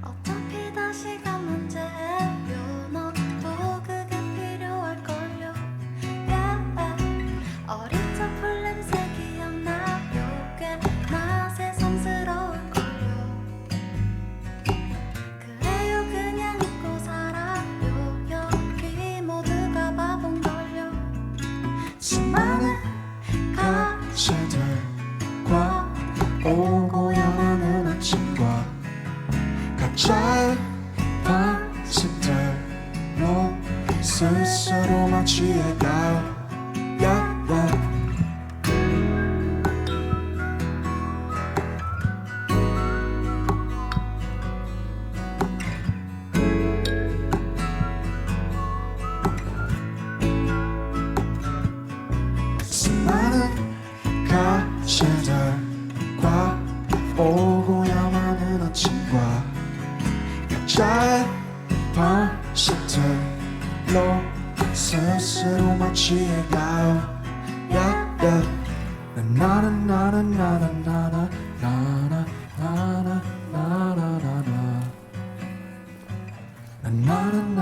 어차피 다시 간 문제예요. 너도 그게 필요할걸요. 어릴 적 풀냄새 기억나요. 꽤나 새삼스러울걸요. 그래요 그냥 잊고 살아요. 여기 모두가 바본걸요. 수많은 가시들과 오고야만 아침과 각자의 방식들로 스스로만 취해가요 수많은 가시들과 오고야만 아침과 각자의 방식들로 스스로만 취해가요 나는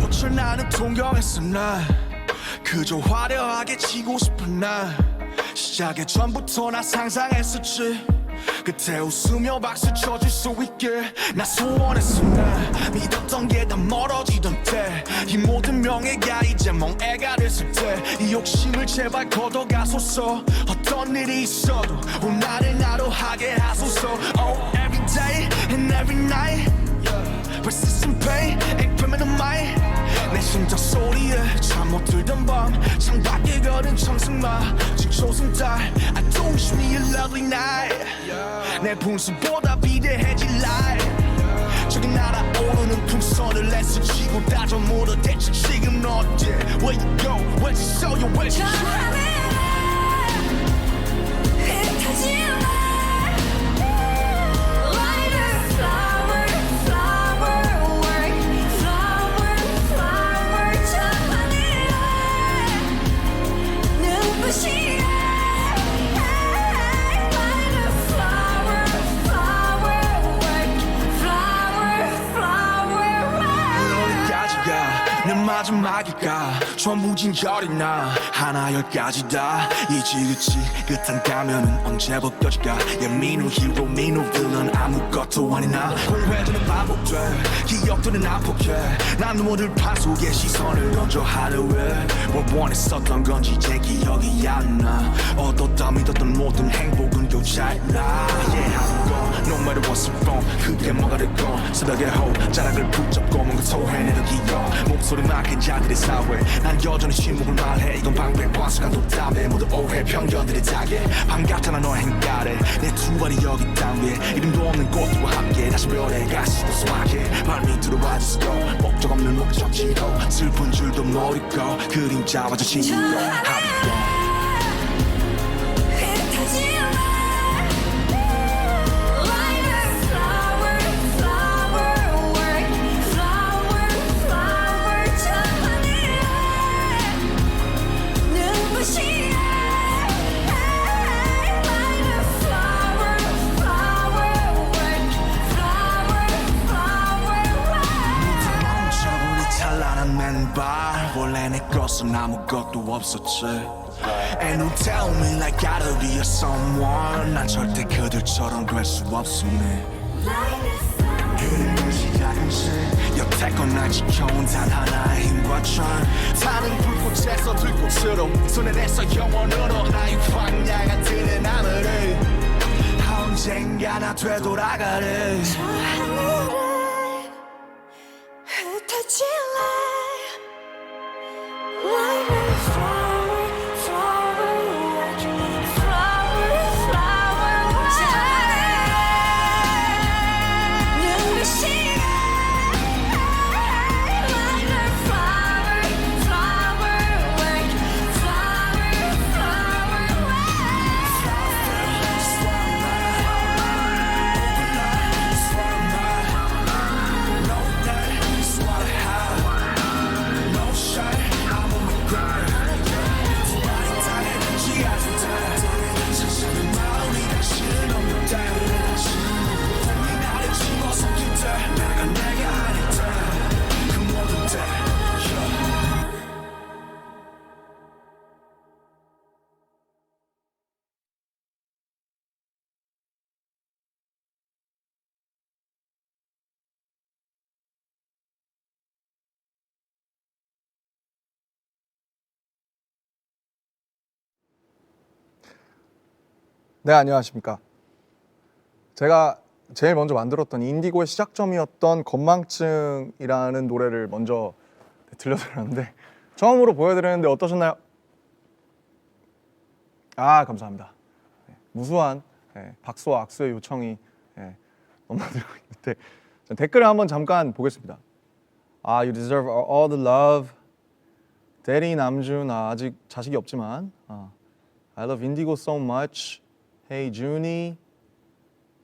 꽃을 나는 동경했어 난 그저 화려하게 치고 싶은 난 시작의 전부터 나 상상했었지 그때 웃으며 박수 쳐줄 수 있길 나 소원했어 난 믿었던 게 다 멀어지던 때 이 모든 명예가 이제 멍해가 됐을 때 이 욕심을 제발 걷어가소서 어떤 일이 있어도 오늘을 나로 하게 하소서 Oh every day and every night persistent pain a criminal mind 내 심장 소리에 잠 못 들던 밤 창밖에 걸은 청승마 징조승달 I don't wish me a lovely night 내 분수보다 비대해질 life 저기 날아오르는 풍선을 애쓰지고 다져 물어 대체 지금 너 어때 Where you go where'd you show you where'd you show 마지막일까 전부 진결이 나 하나 열까지 다 이지그치 끝한 가면은 언제 벗겨질까 Yeah me no hero me no villain 아무것도 아니나 공회전은 반복돼 기억들은 안폭해 난 눈물을 판 속에 시선을 던져 하루에 뭘 원했었던 건지 이제 기억이 안나 얻었다 믿었던 모든 행복은 교차했나 Yeah 하는 거 No matter what's wrong 그게 뭐가 됐건 새벽에 호 자락을 붙잡고 뭔가 토해내는 기억 목소리만 큰 자들의 사회 난 여전히 침묵을 말해 이건 방패와 순간 독담에 모두 오해 편견들의 타겟 반갑잖아 너의 행가래 내 두 발이 여기 땅 위에 이름도 없는 꽃과 함께 다시 별에 가시고 수확해 발밑으로 와주세요 목적 없는 목적지로 슬픈 줄도 모르고 그림자마저 지고 하루도 원래 내 것은 아무것도 없었지 And don't tell me like gotta be a someone 난 절대 그들처럼 될 수 없음네 그림을 시작한지 여태껏 날 지켜온 단 하나의 힘과 천 타는 불꽃에서 들꽃으로 손에 내서 영원으로 나의 광야가 드는 하늘을 언젠가 나 되돌아가래 저 하늘을 흩어질래 Like a flower, flower, flower, flower. 눈부시게 like a flower, flower, 네, 안녕하십니까. 제가 제일 먼저 만들었던 인디고의 시작점이었던 건망증이라는 노래를 먼저 들려드렸는데 처음으로 보여드렸는데 어떠셨나요? 아, 감사합니다. 무수한 박수와 악수의 요청이 넘나들고 있는데 댓글을 한번 잠깐 보겠습니다. 아, you deserve all the love. 대리 남준, 아직 자식이 없지만 I love Indigo so much. Hey Junie,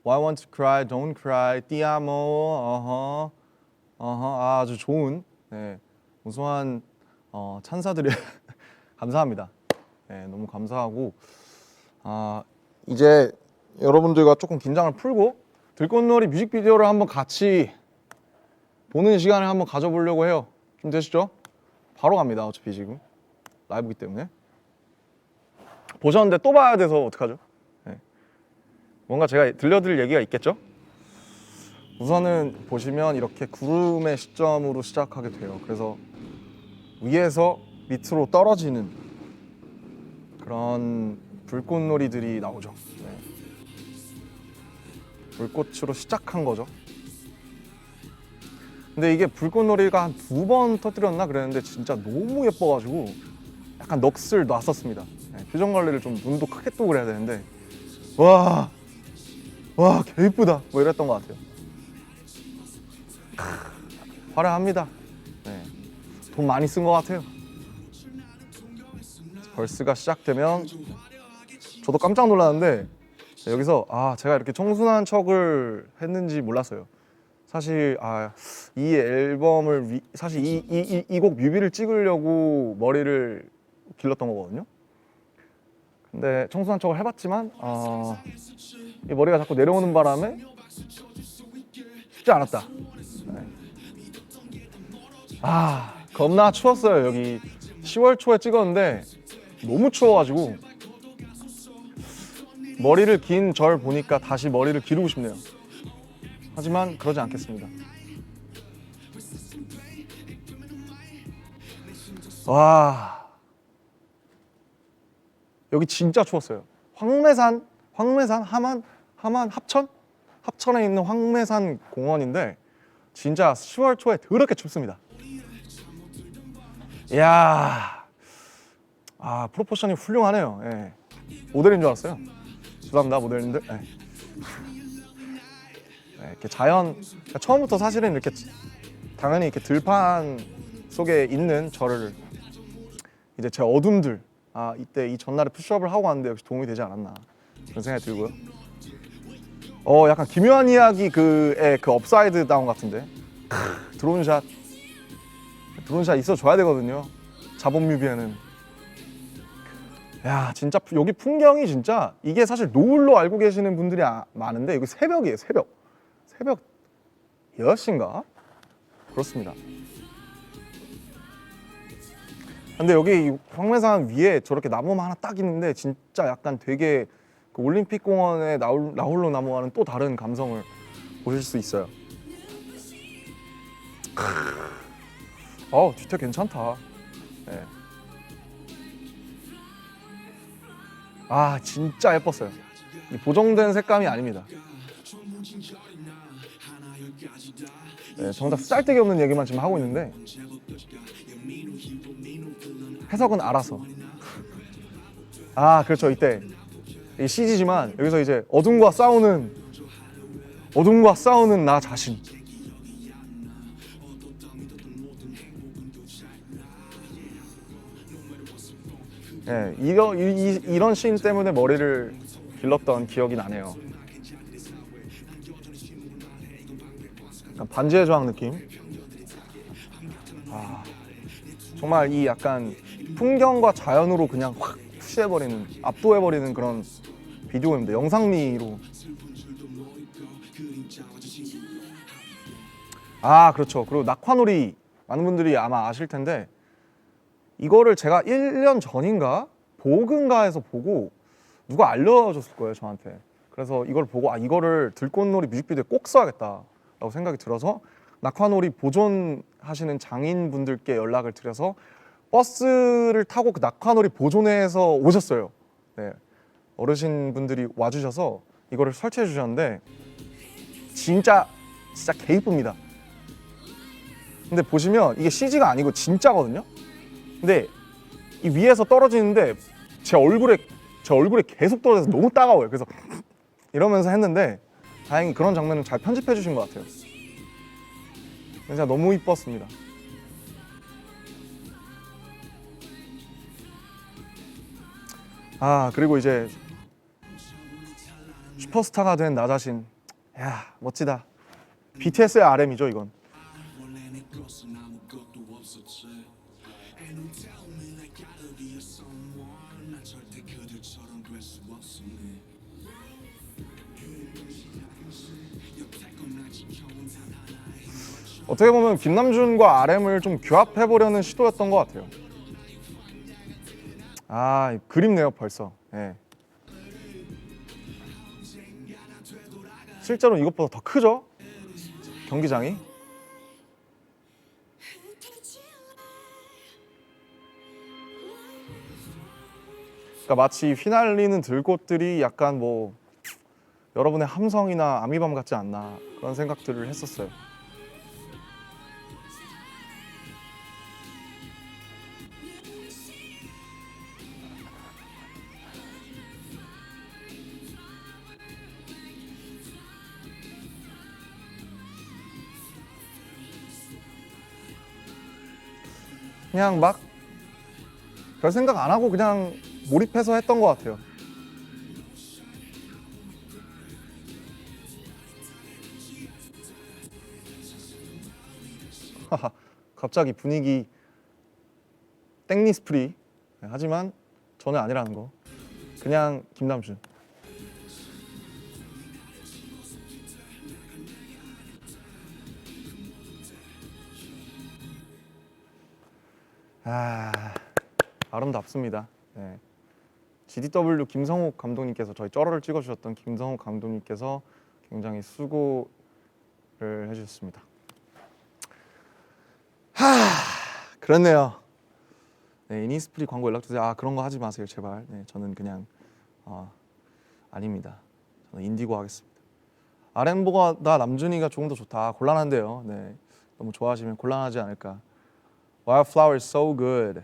why want to cry? Don't cry. Ti amo. 아주 좋은 무수한 찬사들이 감사합니다. 너무 감사하고 이제 여러분들과 조금 긴장을 풀고 들꽃놀이 뮤직비디오를 한번 같이 보는 시간을 한번 가져보려고 해요. 좀 되시죠? 바로 갑니다. 어차피 지금 라이브이기 때문에. 보셨는데 또 봐야 돼서 어떡하죠? 뭔가 제가 들려드릴 얘기가 있겠죠? 우선은 보시면 이렇게 구름의 시점으로 시작하게 돼요. 그래서 위에서 밑으로 떨어지는 그런 불꽃놀이들이 나오죠. 불꽃으로 시작한 거죠. 근데 이게 불꽃놀이가 한 2번 터뜨렸나 그랬는데 진짜 너무 예뻐가지고 약간 넋을 놨었습니다. 표정 관리를 좀 눈도 크게 뜨고 그래야 되는데 와 개 이쁘다 뭐 이랬던 것 같아요. 화려합니다. 돈 많이 쓴 것 같아요. 벌스가 시작되면 저도 깜짝 놀랐는데 여기서 제가 이렇게 청순한 척을 했는지 몰랐어요. 사실 이 앨범을 사실 이 곡 뮤비를 찍으려고 머리를 길렀던 거거든요. 근데 청순한 척을 해봤지만 이 머리가 자꾸 내려오는 바람에 쉽지 않았다. 겁나 추웠어요. 여기 10월 초에 찍었는데 너무 추워가지고 머리를 긴 절 보니까 다시 머리를 기르고 싶네요. 하지만 그러지 않겠습니다. 와, 여기 진짜 추웠어요. 황매산 합천에 있는 황매산 공원인데 진짜 10월 초에 더럽게 춥습니다. 이야, 프로포션이 훌륭하네요. 예. 모델인 줄 알았어요. 죄송합니다, 모델님들. 예. 네, 이렇게 자연, 그러니까 처음부터 사실은 이렇게 당연히 이렇게 들판 속에 있는 저를 이제 제 어둠들, 이때 이 전날에 푸시업을 하고 왔는데 역시 도움이 되지 않았나 그런 생각이 들고요. 약간 기묘한 이야기 그 업사이드 다운 같은데. 드론샷 있어줘야 되거든요. 자본 뮤비에는. 야, 진짜 여기 풍경이 진짜 이게 사실 노을로 알고 계시는 분들이 많은데 여기 새벽이에요. 새벽 6시인가? 그렇습니다. 근데 여기 황매산 위에 저렇게 나무만 하나 딱 있는데 진짜 약간 되게 그 올림픽 공원의 나홀로 나무와는 또 다른 감성을 보실 수 있어요. 뒤태 괜찮다. 네. 진짜 예뻤어요. 이 보정된 색감이 아닙니다. 네, 정작 쓸데기 없는 얘기만 지금 하고 있는데 해석은 알아서. 그렇죠. 이때 이 CG지만 여기서 이제 어둠과 싸우는 나 자신. 네, 이런 씬 때문에 머리를 길렀던 기억이 나네요. 약간 반지의 저항 느낌. 정말 이 약간 풍경과 자연으로 그냥 확 푸시해버리는, 압도해버리는 그런 비디오입니다. 영상미로. 그렇죠. 그리고 낙화놀이 많은 분들이 아마 아실 텐데 이거를 제가 1년 전인가 보근가에서 보고 누가 알려줬을 거예요, 저한테. 그래서 이걸 보고 이거를 들꽃놀이 뮤직비디오에 꼭 써야겠다라고 생각이 들어서 낙화놀이 보존하시는 장인분들께 연락을 드려서 버스를 타고 그 낙화놀이 보존회에서 오셨어요. 네. 어르신분들이 와주셔서 이거를 설치해 주셨는데 진짜 개 이쁩니다. 근데 보시면 이게 CG가 아니고 진짜거든요. 근데 이 위에서 떨어지는데 제 얼굴에 계속 떨어져서 너무 따가워요. 그래서 이러면서 했는데 다행히 그런 장면을 잘 편집해 주신 것 같아요. 진짜 너무 이뻤습니다. 그리고 이제 슈퍼스타가 된 나 자신. 야, 멋지다. BTS의 RM이죠, 이건. 어떻게 보면 김남준과 RM을 좀 규합해보려는 시도였던 것 같아요. 그립네요, 벌써. 네. 실제로 이것보다 더 크죠? 경기장이. 그러니까 마치 휘날리는 들꽃들이 약간 뭐 여러분의 함성이나 아미밤 같지 않나 그런 생각들을 했었어요. 그냥 막 별 생각 안 하고 그냥 몰입해서 했던 것 같아요. 갑자기 분위기 땡리스프리. 하지만 저는 아니라는 거. 그냥 김남준. 아름답습니다. 네. GDW 김성욱 감독님께서 저희 쩔어를 찍어주셨던 김성욱 감독님께서 굉장히 수고를 해주셨습니다. 그렇네요. 네, 이니스프리 광고 연락 주세요. 그런 거 하지 마세요, 제발. 네, 저는 그냥 아닙니다. 저는 인디고 하겠습니다. 아rem보다 남준이가 조금 더 좋다. 곤란한데요. 네, 너무 좋아하시면 곤란하지 않을까. Wildflower is so good.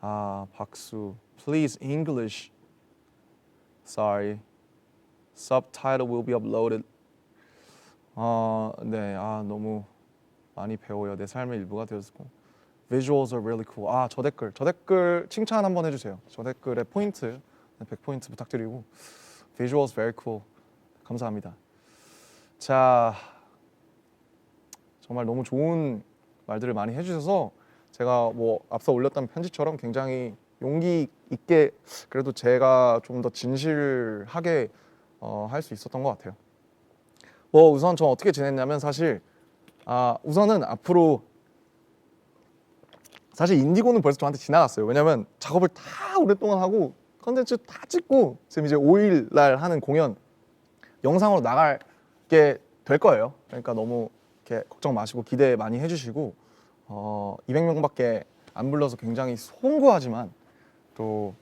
박수. Please English. Sorry. Subtitle will be uploaded. 네, 너무 많이 배워요. 내 삶의 일부가 되었고. Visuals are really cool. 저 댓글 칭찬 한번 해주세요. 저 댓글에 포인트 100포인트 부탁드리고. Visuals very cool. 감사합니다. 자, 정말 너무 좋은 말들을 많이 해주셔서 제가 뭐 앞서 올렸던 편지처럼 굉장히 용기 있게 그래도 제가 좀 더 진실하게 할 수 있었던 것 같아요. 뭐 우선 저 어떻게 지냈냐면 사실 우선은 앞으로 사실 인디고는 벌써 저한테 지나갔어요. 왜냐면 작업을 다 오랫동안 하고 컨텐츠 다 찍고 지금 이제 5일 날 하는 공연 영상으로 나갈게 될 거예요. 그러니까 너무 이렇게 걱정 마시고 기대 많이 해주시고 200명밖에 안 불러서 굉장히 송구하지만 또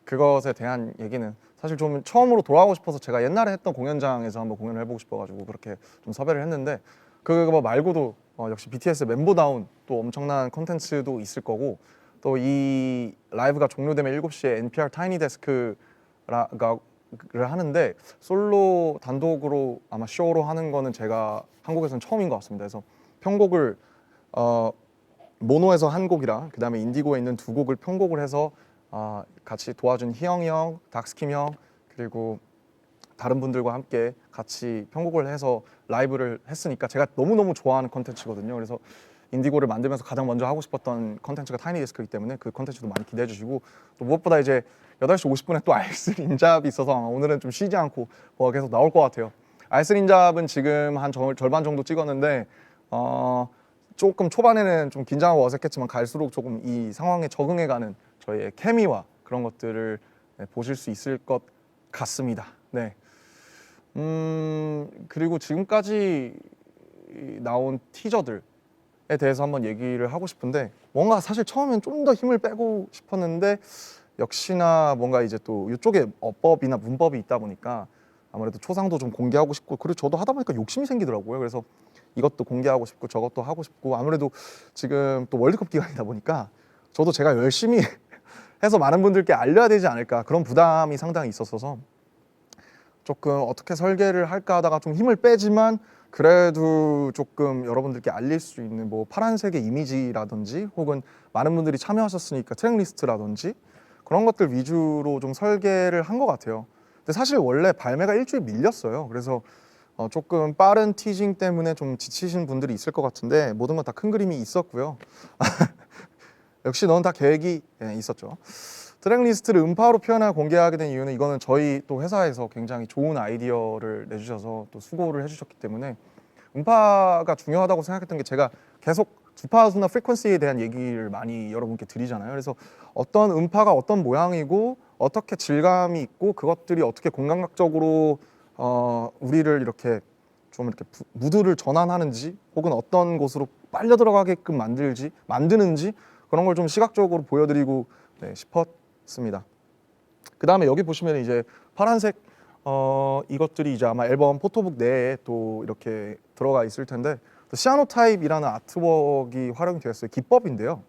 그것에 대한 얘기는 사실 좀 처음으로 돌아가고 싶어서 제가 옛날에 했던 공연장에서 한번 공연을 해보고 싶어가지고 그렇게 좀 섭외를 했는데 그거 말고도 역시 BTS 멤버다운 또 엄청난 콘텐츠도 있을 거고 또 이 라이브가 종료되면 7시에 NPR 타이니 데스크를 하는데 솔로 단독으로 아마 쇼로 하는 거는 제가 한국에서는 처음인 것 같습니다. 그래서 편곡을 모노에서 한 곡이랑 그 다음에 인디고에 있는 2곡을 편곡을 해서 같이 도와준 희영이 형, 닥스킴 형 그리고 다른 분들과 함께 같이 편곡을 해서 라이브를 했으니까 제가 너무너무 좋아하는 컨텐츠거든요. 그래서 인디고를 만들면서 가장 먼저 하고 싶었던 컨텐츠가 타이니 데스크이기 때문에 그 컨텐츠도 많이 기대해 주시고 또 무엇보다 이제 8시 50분에 또 알쓸 인잡이 있어서 오늘은 좀 쉬지 않고 계속 나올 것 같아요. 알쓸 인잡은 지금 한 절반 정도 찍었는데 조금 초반에는 좀 긴장하고 어색했지만 갈수록 조금 이 상황에 적응해가는 저희의 케미와 그런 것들을 보실 수 있을 것 같습니다. 네. 그리고 지금까지 나온 티저들에 대해서 한번 얘기를 하고 싶은데 뭔가 사실 처음엔 좀 더 힘을 빼고 싶었는데 역시나 뭔가 이제 또 이쪽에 어법이나 문법이 있다 보니까 아무래도 초상도 좀 공개하고 싶고 그리고 저도 하다 보니까 욕심이 생기더라고요. 그래서 이것도 공개하고 싶고 저것도 하고 싶고 아무래도 지금 또 월드컵 기간이다 보니까 저도 제가 열심히 해서 많은 분들께 알려야 되지 않을까 그런 부담이 상당히 있었어서 조금 어떻게 설계를 할까 하다가 좀 힘을 빼지만 그래도 조금 여러분들께 알릴 수 있는 뭐 파란색의 이미지라든지 혹은 많은 분들이 참여하셨으니까 트랙 리스트라든지 그런 것들 위주로 좀 설계를 한 것 같아요. 근데 사실 원래 발매가 일주일 밀렸어요. 그래서 조금 빠른 티징 때문에 좀 지치신 분들이 있을 것 같은데 모든 건 다 큰 그림이 있었고요. 역시 넌 다 계획이 있었죠. 트랙 리스트를 음파로 표현하고 공개하게 된 이유는 이거는 저희 또 회사에서 굉장히 좋은 아이디어를 내주셔서 또 수고를 해주셨기 때문에 음파가 중요하다고 생각했던 게 제가 계속 주파수나 프리퀀시에 대한 얘기를 많이 여러분께 드리잖아요. 그래서 어떤 음파가 어떤 모양이고 어떻게 질감이 있고 그것들이 어떻게 공감각적으로 우리를 이렇게 좀 이렇게 무드를 전환하는지 혹은 어떤 곳으로 빨려 들어가게끔 만드는지 그런 걸 좀 시각적으로 보여드리고 싶었습니다. 그 다음에 여기 보시면 이제 파란색 이것들이 이제 아마 앨범 포토북 내에 또 이렇게 들어가 있을 텐데 시아노타입이라는 아트웍이 활용이 되었어요. 기법인데요.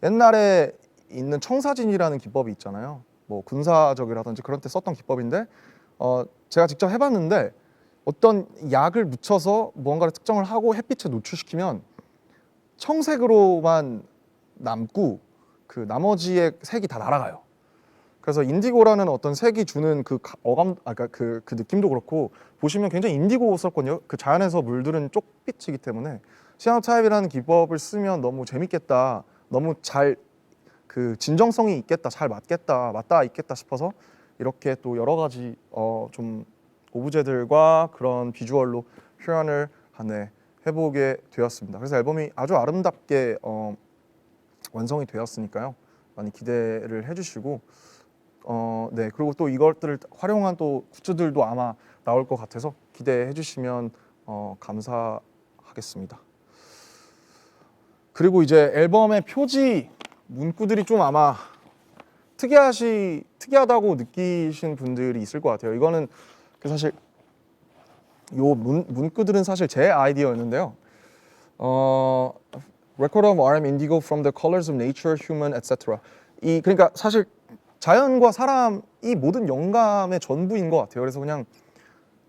옛날에 있는 청사진이라는 기법이 있잖아요. 뭐 군사적이라든지 그런 때 썼던 기법인데 제가 직접 해봤는데 어떤 약을 묻혀서 무언가를 특정을 하고 햇빛에 노출시키면 청색으로만 남고 그 나머지의 색이 다 날아가요. 그래서 인디고라는 어떤 색이 주는 그 어감, 그 느낌도 그렇고 보시면 굉장히 인디고스럽거든요. 그 자연에서 물들은 쪽빛이기 때문에 시아노타입이라는 기법을 쓰면 너무 재밌겠다, 너무 잘 그 진정성이 있겠다, 잘 맞다 있겠다 싶어서 이렇게 또 여러 가지 좀 오브제들과 그런 비주얼로 표현을 해보게 되었습니다. 그래서 앨범이 아주 아름답게 완성이 되었으니까요. 많이 기대를 해주시고 네, 그리고 또 이것들을 활용한 또 굿즈들도 아마 나올 것 같아서 기대해 주시면 감사하겠습니다. 그리고 이제 앨범의 표지 문구들이 좀 아마 특이하다고 느끼신 분들이 있을 것 같아요. 이거는 사실 요 문구들은 사실 제 아이디어였는데요. Record of RM Indigo from the colors of nature, human, etc. 그러니까 사실 자연과 사람이 모든 영감의 전부인 것 같아요. 그래서 그냥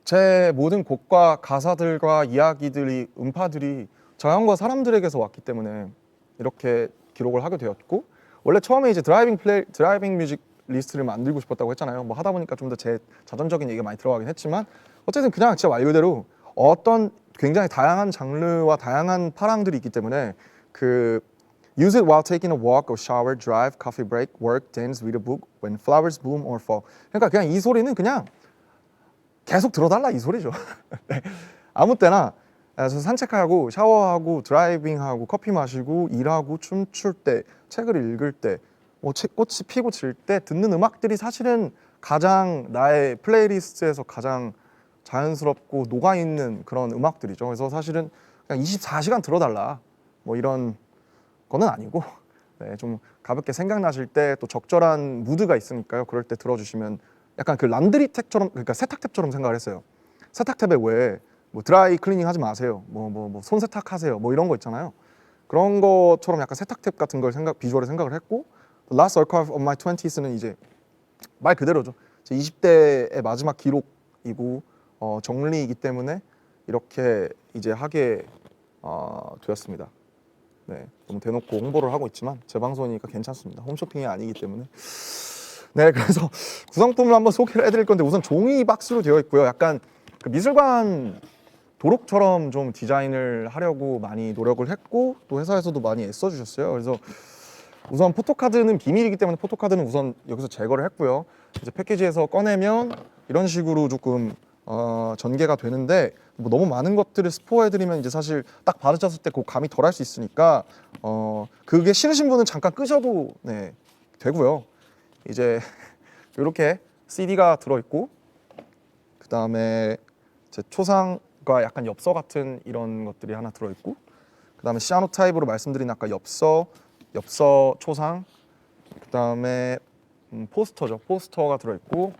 제 모든 곡과 가사들과 이야기들이 음파들이 자연과 사람들에게서 왔기 때문에 이렇게 기록을 하게 되었고, 원래 처음에 이제 드라이빙 뮤직 리스트를 만들고 싶었다고 했잖아요. 뭐 하다 보니까 좀 더 제 자전적인 얘기가 많이 들어가긴 했지만 어쨌든 그냥 진짜 말 그대로 어떤 굉장히 다양한 장르와 다양한 파랑들이 있기 때문에 use it while taking a walk or shower, drive, coffee break, work, dance, read a book, when flowers bloom or fall. 그러니까 그냥 이 소리는 그냥 계속 들어달라 이 소리죠. 네. 아무 때나 산책하고 샤워하고 드라이빙하고 커피 마시고 일하고 춤출 때 책을 읽을 때 꽃이 피고 질 때 듣는 음악들이 사실은 가장 나의 플레이리스트에서 가장 자연스럽고 녹아있는 그런 음악들이죠. 그래서 사실은 그냥 24시간 들어달라 뭐 이런 거는 아니고 네, 좀 가볍게 생각나실 때 또 적절한 무드가 있으니까요. 그럴 때 들어주시면 약간 그 람드리탭처럼, 그러니까 세탁탭처럼 생각을 했어요. 세탁탭에 왜 뭐 드라이 클리닝 하지 마세요. 뭐 손세탁 하세요. 뭐 이런 거 있잖아요. 그런 것처럼 약간 세탁탭 같은 걸 비주얼에 생각을 했고, Last Archive of My 20s는 이제 말 그대로죠. 제 20대의 마지막 기록이고 정리이기 때문에 이렇게 이제 하게 되었습니다. 네, 너무 대놓고 홍보를 하고 있지만 제 방송이니까 괜찮습니다. 홈쇼핑이 아니기 때문에. 네, 그래서 구성품을 한번 소개를 해드릴 건데 우선 종이 박스로 되어 있고요. 약간 그 미술관 도록처럼 좀 디자인을 하려고 많이 노력을 했고 또 회사에서도 많이 애써주셨어요. 그래서 우선 포토카드는 비밀이기 때문에 포토카드는 우선 여기서 제거를 했고요. 이제 패키지에서 꺼내면 이런 식으로 조금 전개가 되는데 뭐 너무 많은 것들을 스포해드리면 이제 사실 딱 받으셨을 때 그 감이 덜할 수 있으니까 그게 싫으신 분은 잠깐 끄셔도 네, 되고요. 이제 이렇게 CD가 들어있고 그 다음에 제 초상과 약간 엽서 같은 이런 것들이 하나 들어있고 그 다음에 시아노타입으로 말씀드린 아까 엽서 초상 그 다음에 포스터죠. 포스터가 들어있고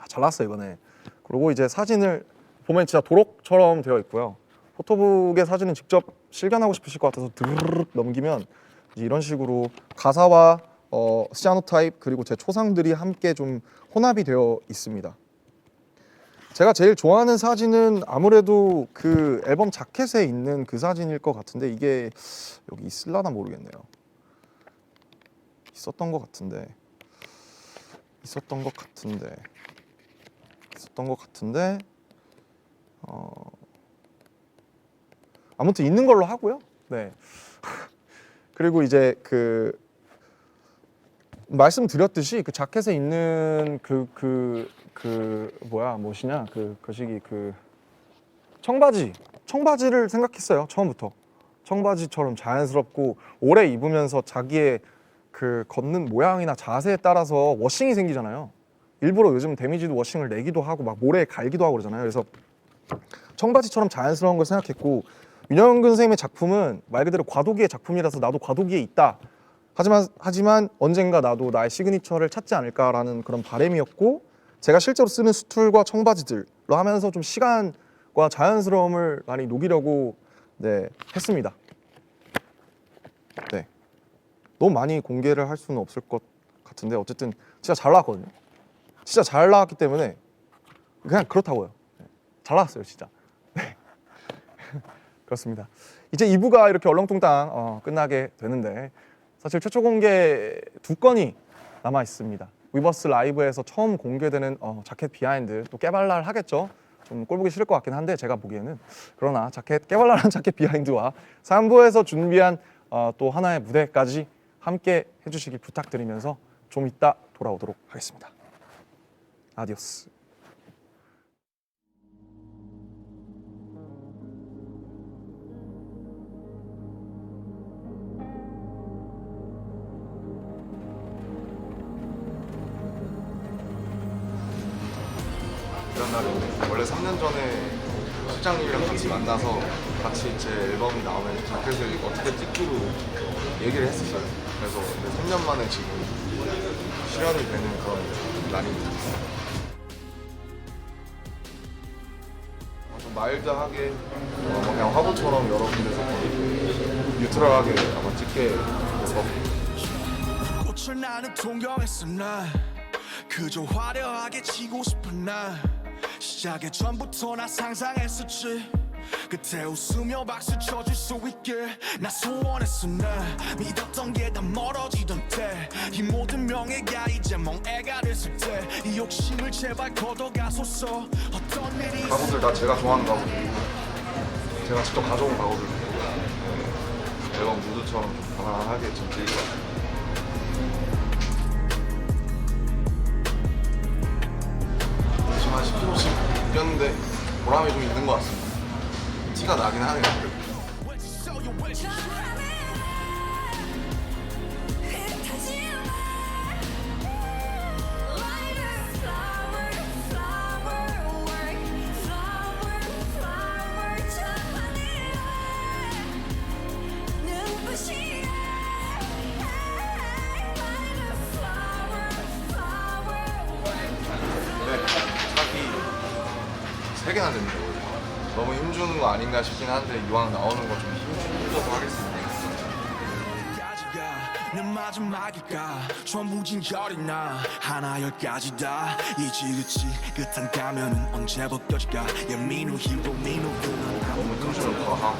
잘 나왔어요 이번에. 그리고 이제 사진을 보면 진짜 도록처럼 되어 있고요. 포토북의 사진은 직접 실견하고 싶으실 것 같아서 드르륵 넘기면 이제 이런 식으로 가사와 시아노타입 그리고 제 초상들이 함께 좀 혼합이 되어 있습니다. 제가 제일 좋아하는 사진은 아무래도 그 앨범 자켓에 있는 그 사진일 것 같은데 이게 여기 있을라나 모르겠네요. 있었던 것 같은데 아무튼 있는 걸로 하고요. 네. 그리고 이제 그 말씀드렸듯이 그 자켓에 있는 무엇이냐 그 거시기 그 청바지를 생각했어요. 처음부터 청바지처럼 자연스럽고 오래 입으면서 자기의 그 걷는 모양이나 자세에 따라서 워싱이 생기잖아요. 일부러 요즘 데미지도 워싱을 내기도 하고 막 모래에 갈기도 하고 그러잖아요. 그래서 청바지처럼 자연스러운 걸 생각했고 윤영근 선생님의 작품은 말 그대로 과도기의 작품이라서 나도 과도기에 있다. 하지만 언젠가 나도 나의 시그니처를 찾지 않을까라는 그런 바람이었고 제가 실제로 쓰는 수툴과 청바지들로 하면서 좀 시간과 자연스러움을 많이 녹이려고 네, 했습니다. 네. 너무 많이 공개를 할 수는 없을 것 같은데 어쨌든 진짜 잘 나왔거든요. 진짜 잘 나왔기 때문에 그냥 그렇다고요. 네. 잘 나왔어요 진짜. 네. 그렇습니다. 이제 2부가 이렇게 얼렁뚱땅 끝나게 되는데 사실 최초 공개 2건이 남아 있습니다. 위버스 라이브에서 처음 공개되는 자켓 비하인드 또 깨발랄 하겠죠. 좀 꼴보기 싫을 것 같긴 한데 제가 보기에는 그러나 깨발랄한 자켓 비하인드와 3부에서 준비한 또 하나의 무대까지 함께 해주시길 부탁드리면서 좀 이따 돌아오도록 하겠습니다. 아디오스. 원래 3년 전에 실장님이랑 같이 만나서 같이 제 앨범이 나오면 자켓을 어떻게 찍기로 얘기를 했었어요. 그래서 3년 만에 지금 실현이 되는 그런 날입니다. 좀 마일드하게 그냥 화보처럼 여러 군데서 뉴트럴하게 아마 찍게 돼서 꽃을 나는 동경했어 난 그저 화려하게 지고 싶은 날 시작의 전부터 나 상상했었지 그때 웃으며 박수 쳐줄 수 있게 나 소원했어 난 믿었던 게 다 멀어지던 때 이 모든 명예가 이제 멍해가 됐을 때 이 욕심을 제발 걷어가소서 어떤 일이 가구들 다 제가 좋아하는 가구들이고 제가 직접 가져온 가구들이고 앨범 무드처럼 좀 편안하게 좀 즐길 것 같아요. 지금 한 10kg씩 뛰었는데 보람이 좀 있는 것 같습니다. 티가 나긴 하네요. 네, 차기 3개나 됐네요. 너무 힘주는 거 아닌가 싶긴 한데 이왕 나오는 거 좀 힘줘서 하겠습니다. 내 마지막일까 전부 진절이 나 하나 열까지 다 이지그치 끝한 가면은 언제 벗겨질까 야 민우 히로 민우 너무 끔찍을 더 하고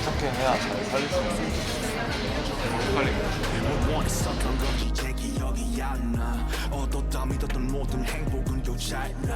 어떻게 해야 잘 살릴 수 있는지 헷갈립니다. 원했었던 건지 제 기억이 안나 얻었다 믿었던 모든 행복은 교차했나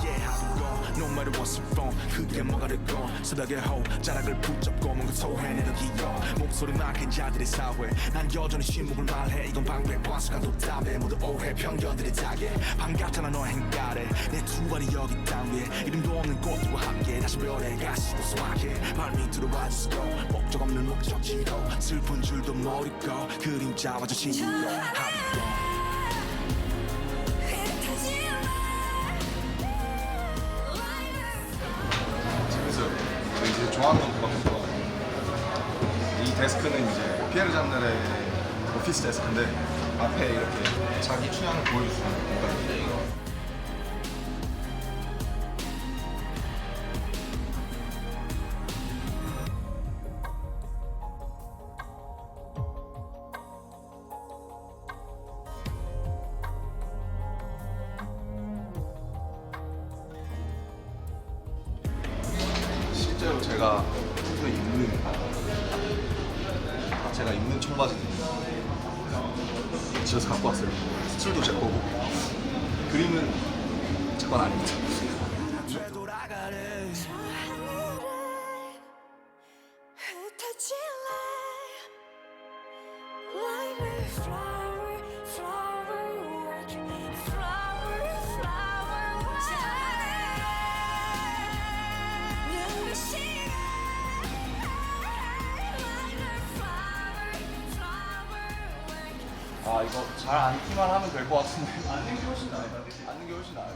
yeah 하던 건 no matter what's wrong 그게 뭐가 됐건 새벽에 자락을 붙잡고 뭔가 소해내던 기억 목소리 막힌 자들의 사회 난 여전히 침묵을 말해 이건 방패과수가 돋답해 모두 오해 편견들의 타겟 반갑잖아 너의 행가래 내 두 발이 여기 땅 위에 이름도 없는 꽃들과 함께 다시 별에 가시고 소확해 발밑으로 와주시고 목적 없는 목적지로 슬픈 줄도 모르고 그림자와 저 친구로 재밌어요. 이제 좋아하는 건 그밖에 없어. 이 데스크는 이제 피에르 잔넬의 오피스 데스크인데 앞에 이렇게 자기 취향을 보여줄 수 있는 공간이에요. 실제로 제가 평소에 입는 청바지입니다. 집에서 갖고 왔어요. 스틸도 제 거고 그림은 제 건 아닙니다. 되돌아가래 아 이거 잘 앉기만 하면 될 것 같은데 앉는 게 훨씬 나아요. 앉는 게 훨씬 나아요.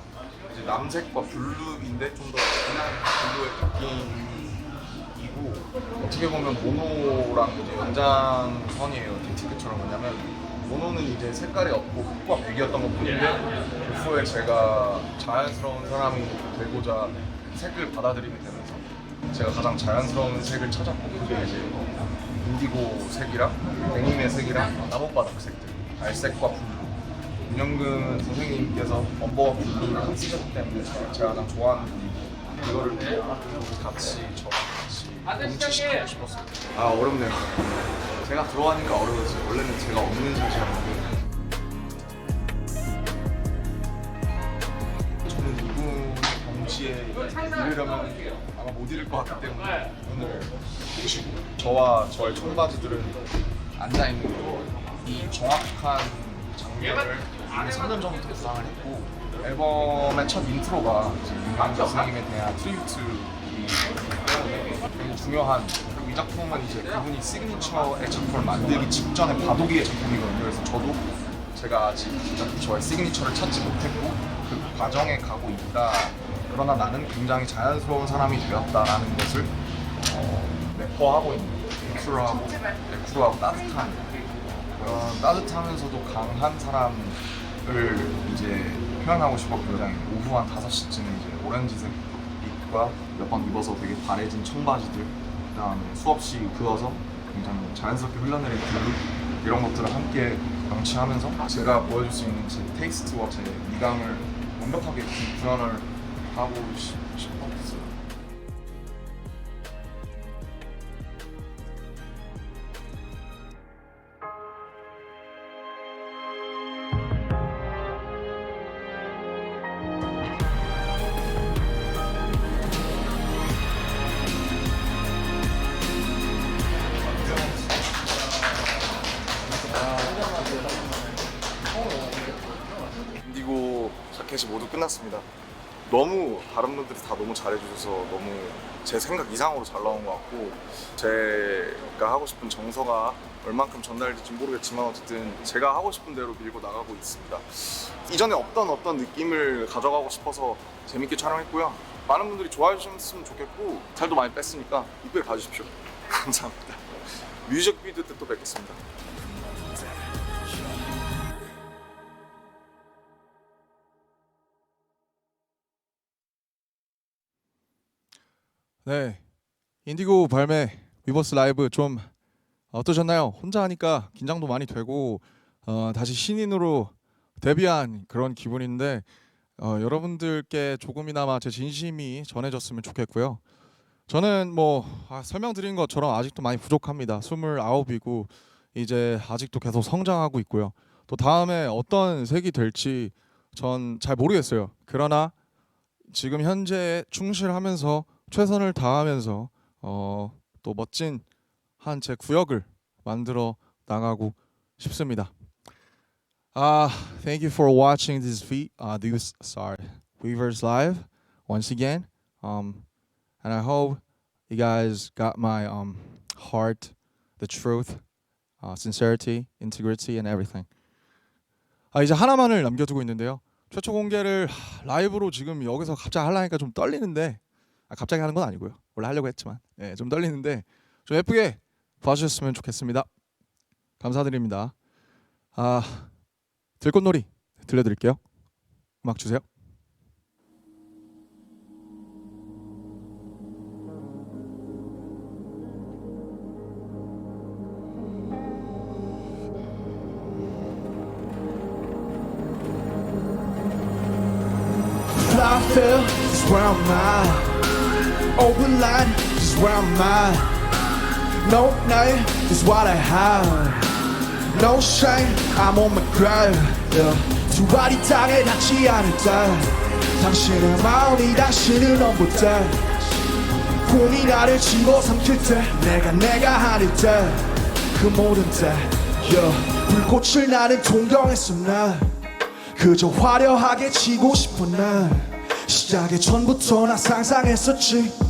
이제 남색과 블루인데 좀 더 진한 블루의 느낌이고 어떻게 보면 모노랑 이제 연장선이에요. 딘티크처럼. 왜냐면 모노는 이제 색깔이 없고 흑과 백이었던 것 뿐인데 그 후에 제가 자연스러운 사람이 되고자 색을 받아들이게 되면서 제가 가장 자연스러운 색을 찾았고 그게 이제 인디고 색이랑 데님의 색이랑 나뭇바닥 색들, 갈색과 블루. 윤영근 선생님께서 엄버와 블루를 같이 쓰셨기 때문에 제가 가장 좋아하는 분이고 이거를 같이 저랑 같이 동치시키고 싶었어요. 아 어렵네요. 제가 들어가니까 어려워졌어요. 원래는 제가 없는 샷이었는데 저는 이분의 경지에 이르려면 아마 못 이룰 것 같기 때문에 오늘 보시고 저와 저의 청바지들은 앉아있는 이 정확한 장면을 이미 3년 전부터 구상을 했고 앨범의 첫 인트로가 김광 교수님에 대한 트리뷰트 되게 중요한 그리고 이 작품은 이제 그분이 시그니처의 작품을 만들기 직전에 바둑이의 작품이거든요. 그래서 저도 제가 아직 저의 시그니처를 찾지 못했고 그 과정에 가고 있다. 그러나 나는 굉장히 자연스러운 사람이 되었다라는 것을 내포하고 있는 쿨하고 따뜻한 그런 따뜻하면서도 강한 사람을 이제 표현하고 싶었고 굉장히 오후 한 5시쯤에 이제 오렌지색 립과 몇 번 입어서 되게 바래진 청바지들 그다음에 수없이 그어서 굉장히 자연스럽게 흘러내린 블루 이런 것들을 함께 명치하면서 제가 보여줄 수 있는 제 테이스트와 제 미감을 완벽하게 구현을 하고 싶었어요. 인디고 자켓이 모두 끝났습니다. 너무 다른 분들이 다 너무 잘해주셔서 너무 제 생각 이상으로 잘 나온 것 같고 제가 하고 싶은 정서가 얼만큼 전달될지 모르겠지만 어쨌든 제가 하고 싶은 대로 밀고 나가고 있습니다. 이전에 없던 어떤 느낌을 가져가고 싶어서 재밌게 촬영했고요. 많은 분들이 좋아해 주셨으면 좋겠고 살도 많이 뺐으니까 이쁘게 봐주십시오. 감사합니다. 뮤직비디오 때 또 뵙겠습니다. 네, 인디고 발매 위버스 라이브 좀 어떠셨나요? 혼자 하니까 긴장도 많이 되고 다시 신인으로 데뷔한 그런 기분인데 여러분들께 조금이나마 제 진심이 전해졌으면 좋겠고요. 저는 뭐 설명드린 것처럼 아직도 많이 부족합니다. 29이고 이제 아직도 계속 성장하고 있고요. 또 다음에 어떤 색이 될지 전 잘 모르겠어요. 그러나 지금 현재에 충실하면서 최선을 다하면서 또 멋진 한 제 구역을 만들어 나가고 싶습니다. Thank you for watching this Weavers Live once again. And I hope you guys got my heart, the truth, sincerity, integrity, and everything. 이제 하나만을 남겨두고 있는데요. 최초 공개를 라이브로 지금 여기서 갑자기 하려니까 좀 떨리는데 갑자기 하는 건 아니고요. 원래 하려고 했지만 좀 떨리는데 좀 예쁘게 봐주셨으면 좋겠습니다. 감사드립니다. 들꽃놀이 들려드릴게요. 음악 주세요. Fly field is where I'm at. Open line is where I'm at. No night is what I have. No shame, I'm on my grind. Yeah. 두 발이 땅에 닿지 않을 때 당신의 마음이 당신을 넘볼 때 꿈이 나를 집어 삼킬 때 내가 아닐 때 그 모든 때 yeah. 불꽃을 나는 동경했어 난 그저 화려하게 지고 싶은 날 시작의 전부터 나 상상했었지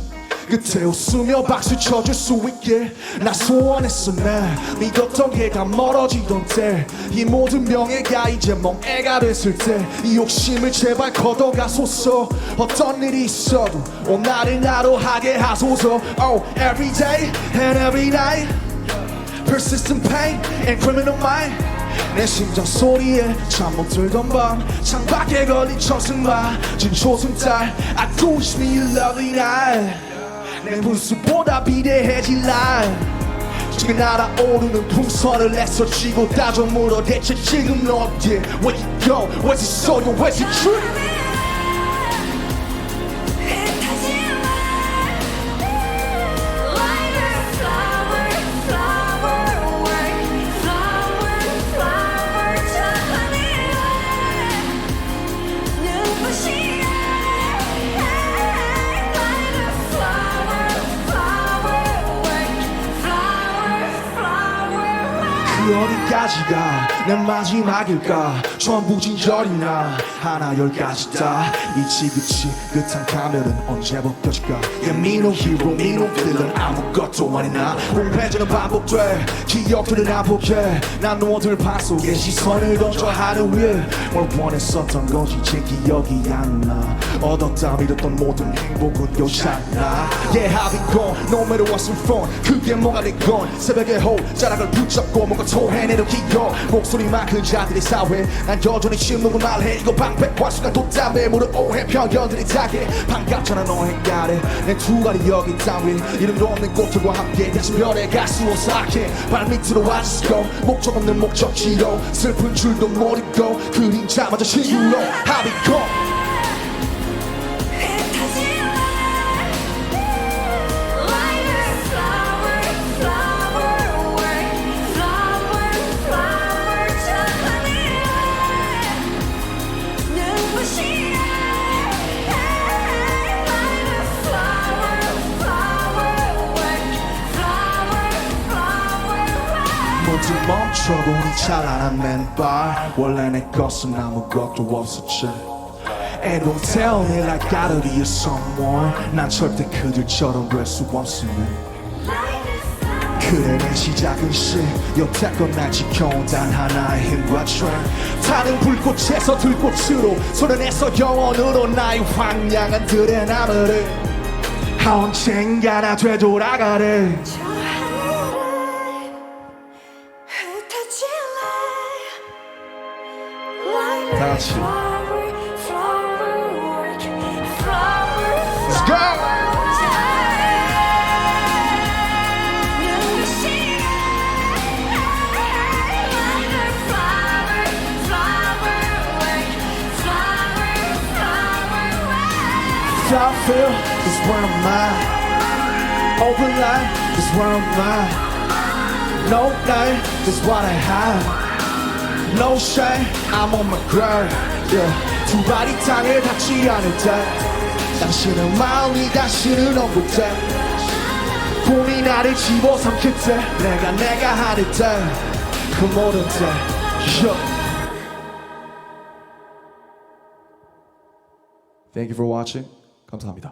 끝에 웃으며 박수 쳐줄 수 있게 나 소원했어 날 믿었던 게가 멀어지던 때 이 모든 명예가 이제 멍해가 됐을 때 이 욕심을 제발 걷어가소서 어떤 일이 있어도 오늘을 나로 하게 하소서 Oh every day and every night Persistent pain and criminal mind 내 심장 소리에 잠 못 들던 밤 창밖에 걸린 저승 맞은 조승달 I do wish me a lovely night 내 분수보다 비대해질 날 지금 날아오르는 풍선을 애써 쥐고 따져 물어 대체 지금 너 어디에 Where you go? Where's the soul? Where's the truth? 어디까지가 내 마지막일까 전부 진절이나 하나 열까지다 이 지긋지긋한 가면은 언제 벗겨질까 Yeah me no hero me no villain 아무것도 아니나 공회전은 반복돼 기억들은 안 포기해 난 너들 방 속에 시선을 던져 하늘 위에 뭘 원했었던 건지 제 기억이 안 나 얻었다 믿었던 모든 행복은 요잖아 Yeah I've been gone no matter what's in front 그게 뭐가 됐건 새벽의 호자락을 붙잡고 뭔가 토해내려 기어 목소리만 큰 자들의 사회 난 여전히 침묵을 말해 이거 방패화수가 돋담에 모든 오해 편견들이 타게 반갑잖아 너의 아래 내 두 가리 여기 따위 이름도 없는 꽃들과 함께 다시 별에 갈 수 없게 발밑으로 와주고 목적 없는 목적지로 슬픈 줄도 모르고 그림자마저 신유로 I've been gone 모두 멈춰보니 찬란한 맨발 원래 내 것은 아무것도 없었지 And don't tell me like I gotta be someone 난 절대 그들처럼 될 수 없으면 그래 내 시작은 시 여태껏 날 지켜온 단 하나의 힘과 strength 타는 불꽃에서 들꽃으로 손을 영원으로 나의 황량한 들의 나무를 언젠가 나 되돌아가래 다 같이 Let's go! I feel is where I'm at Open line is where I'm at No lie is what I have No shame, I'm on my grind yeah. 두 발이 땅에 닿지 않을 때 당신은 마음이 당신은 없을 때 꿈이 나를 집어삼킬 때 내가 하는 때그 모든 때 yeah. Thank you for watching. 감사합니다.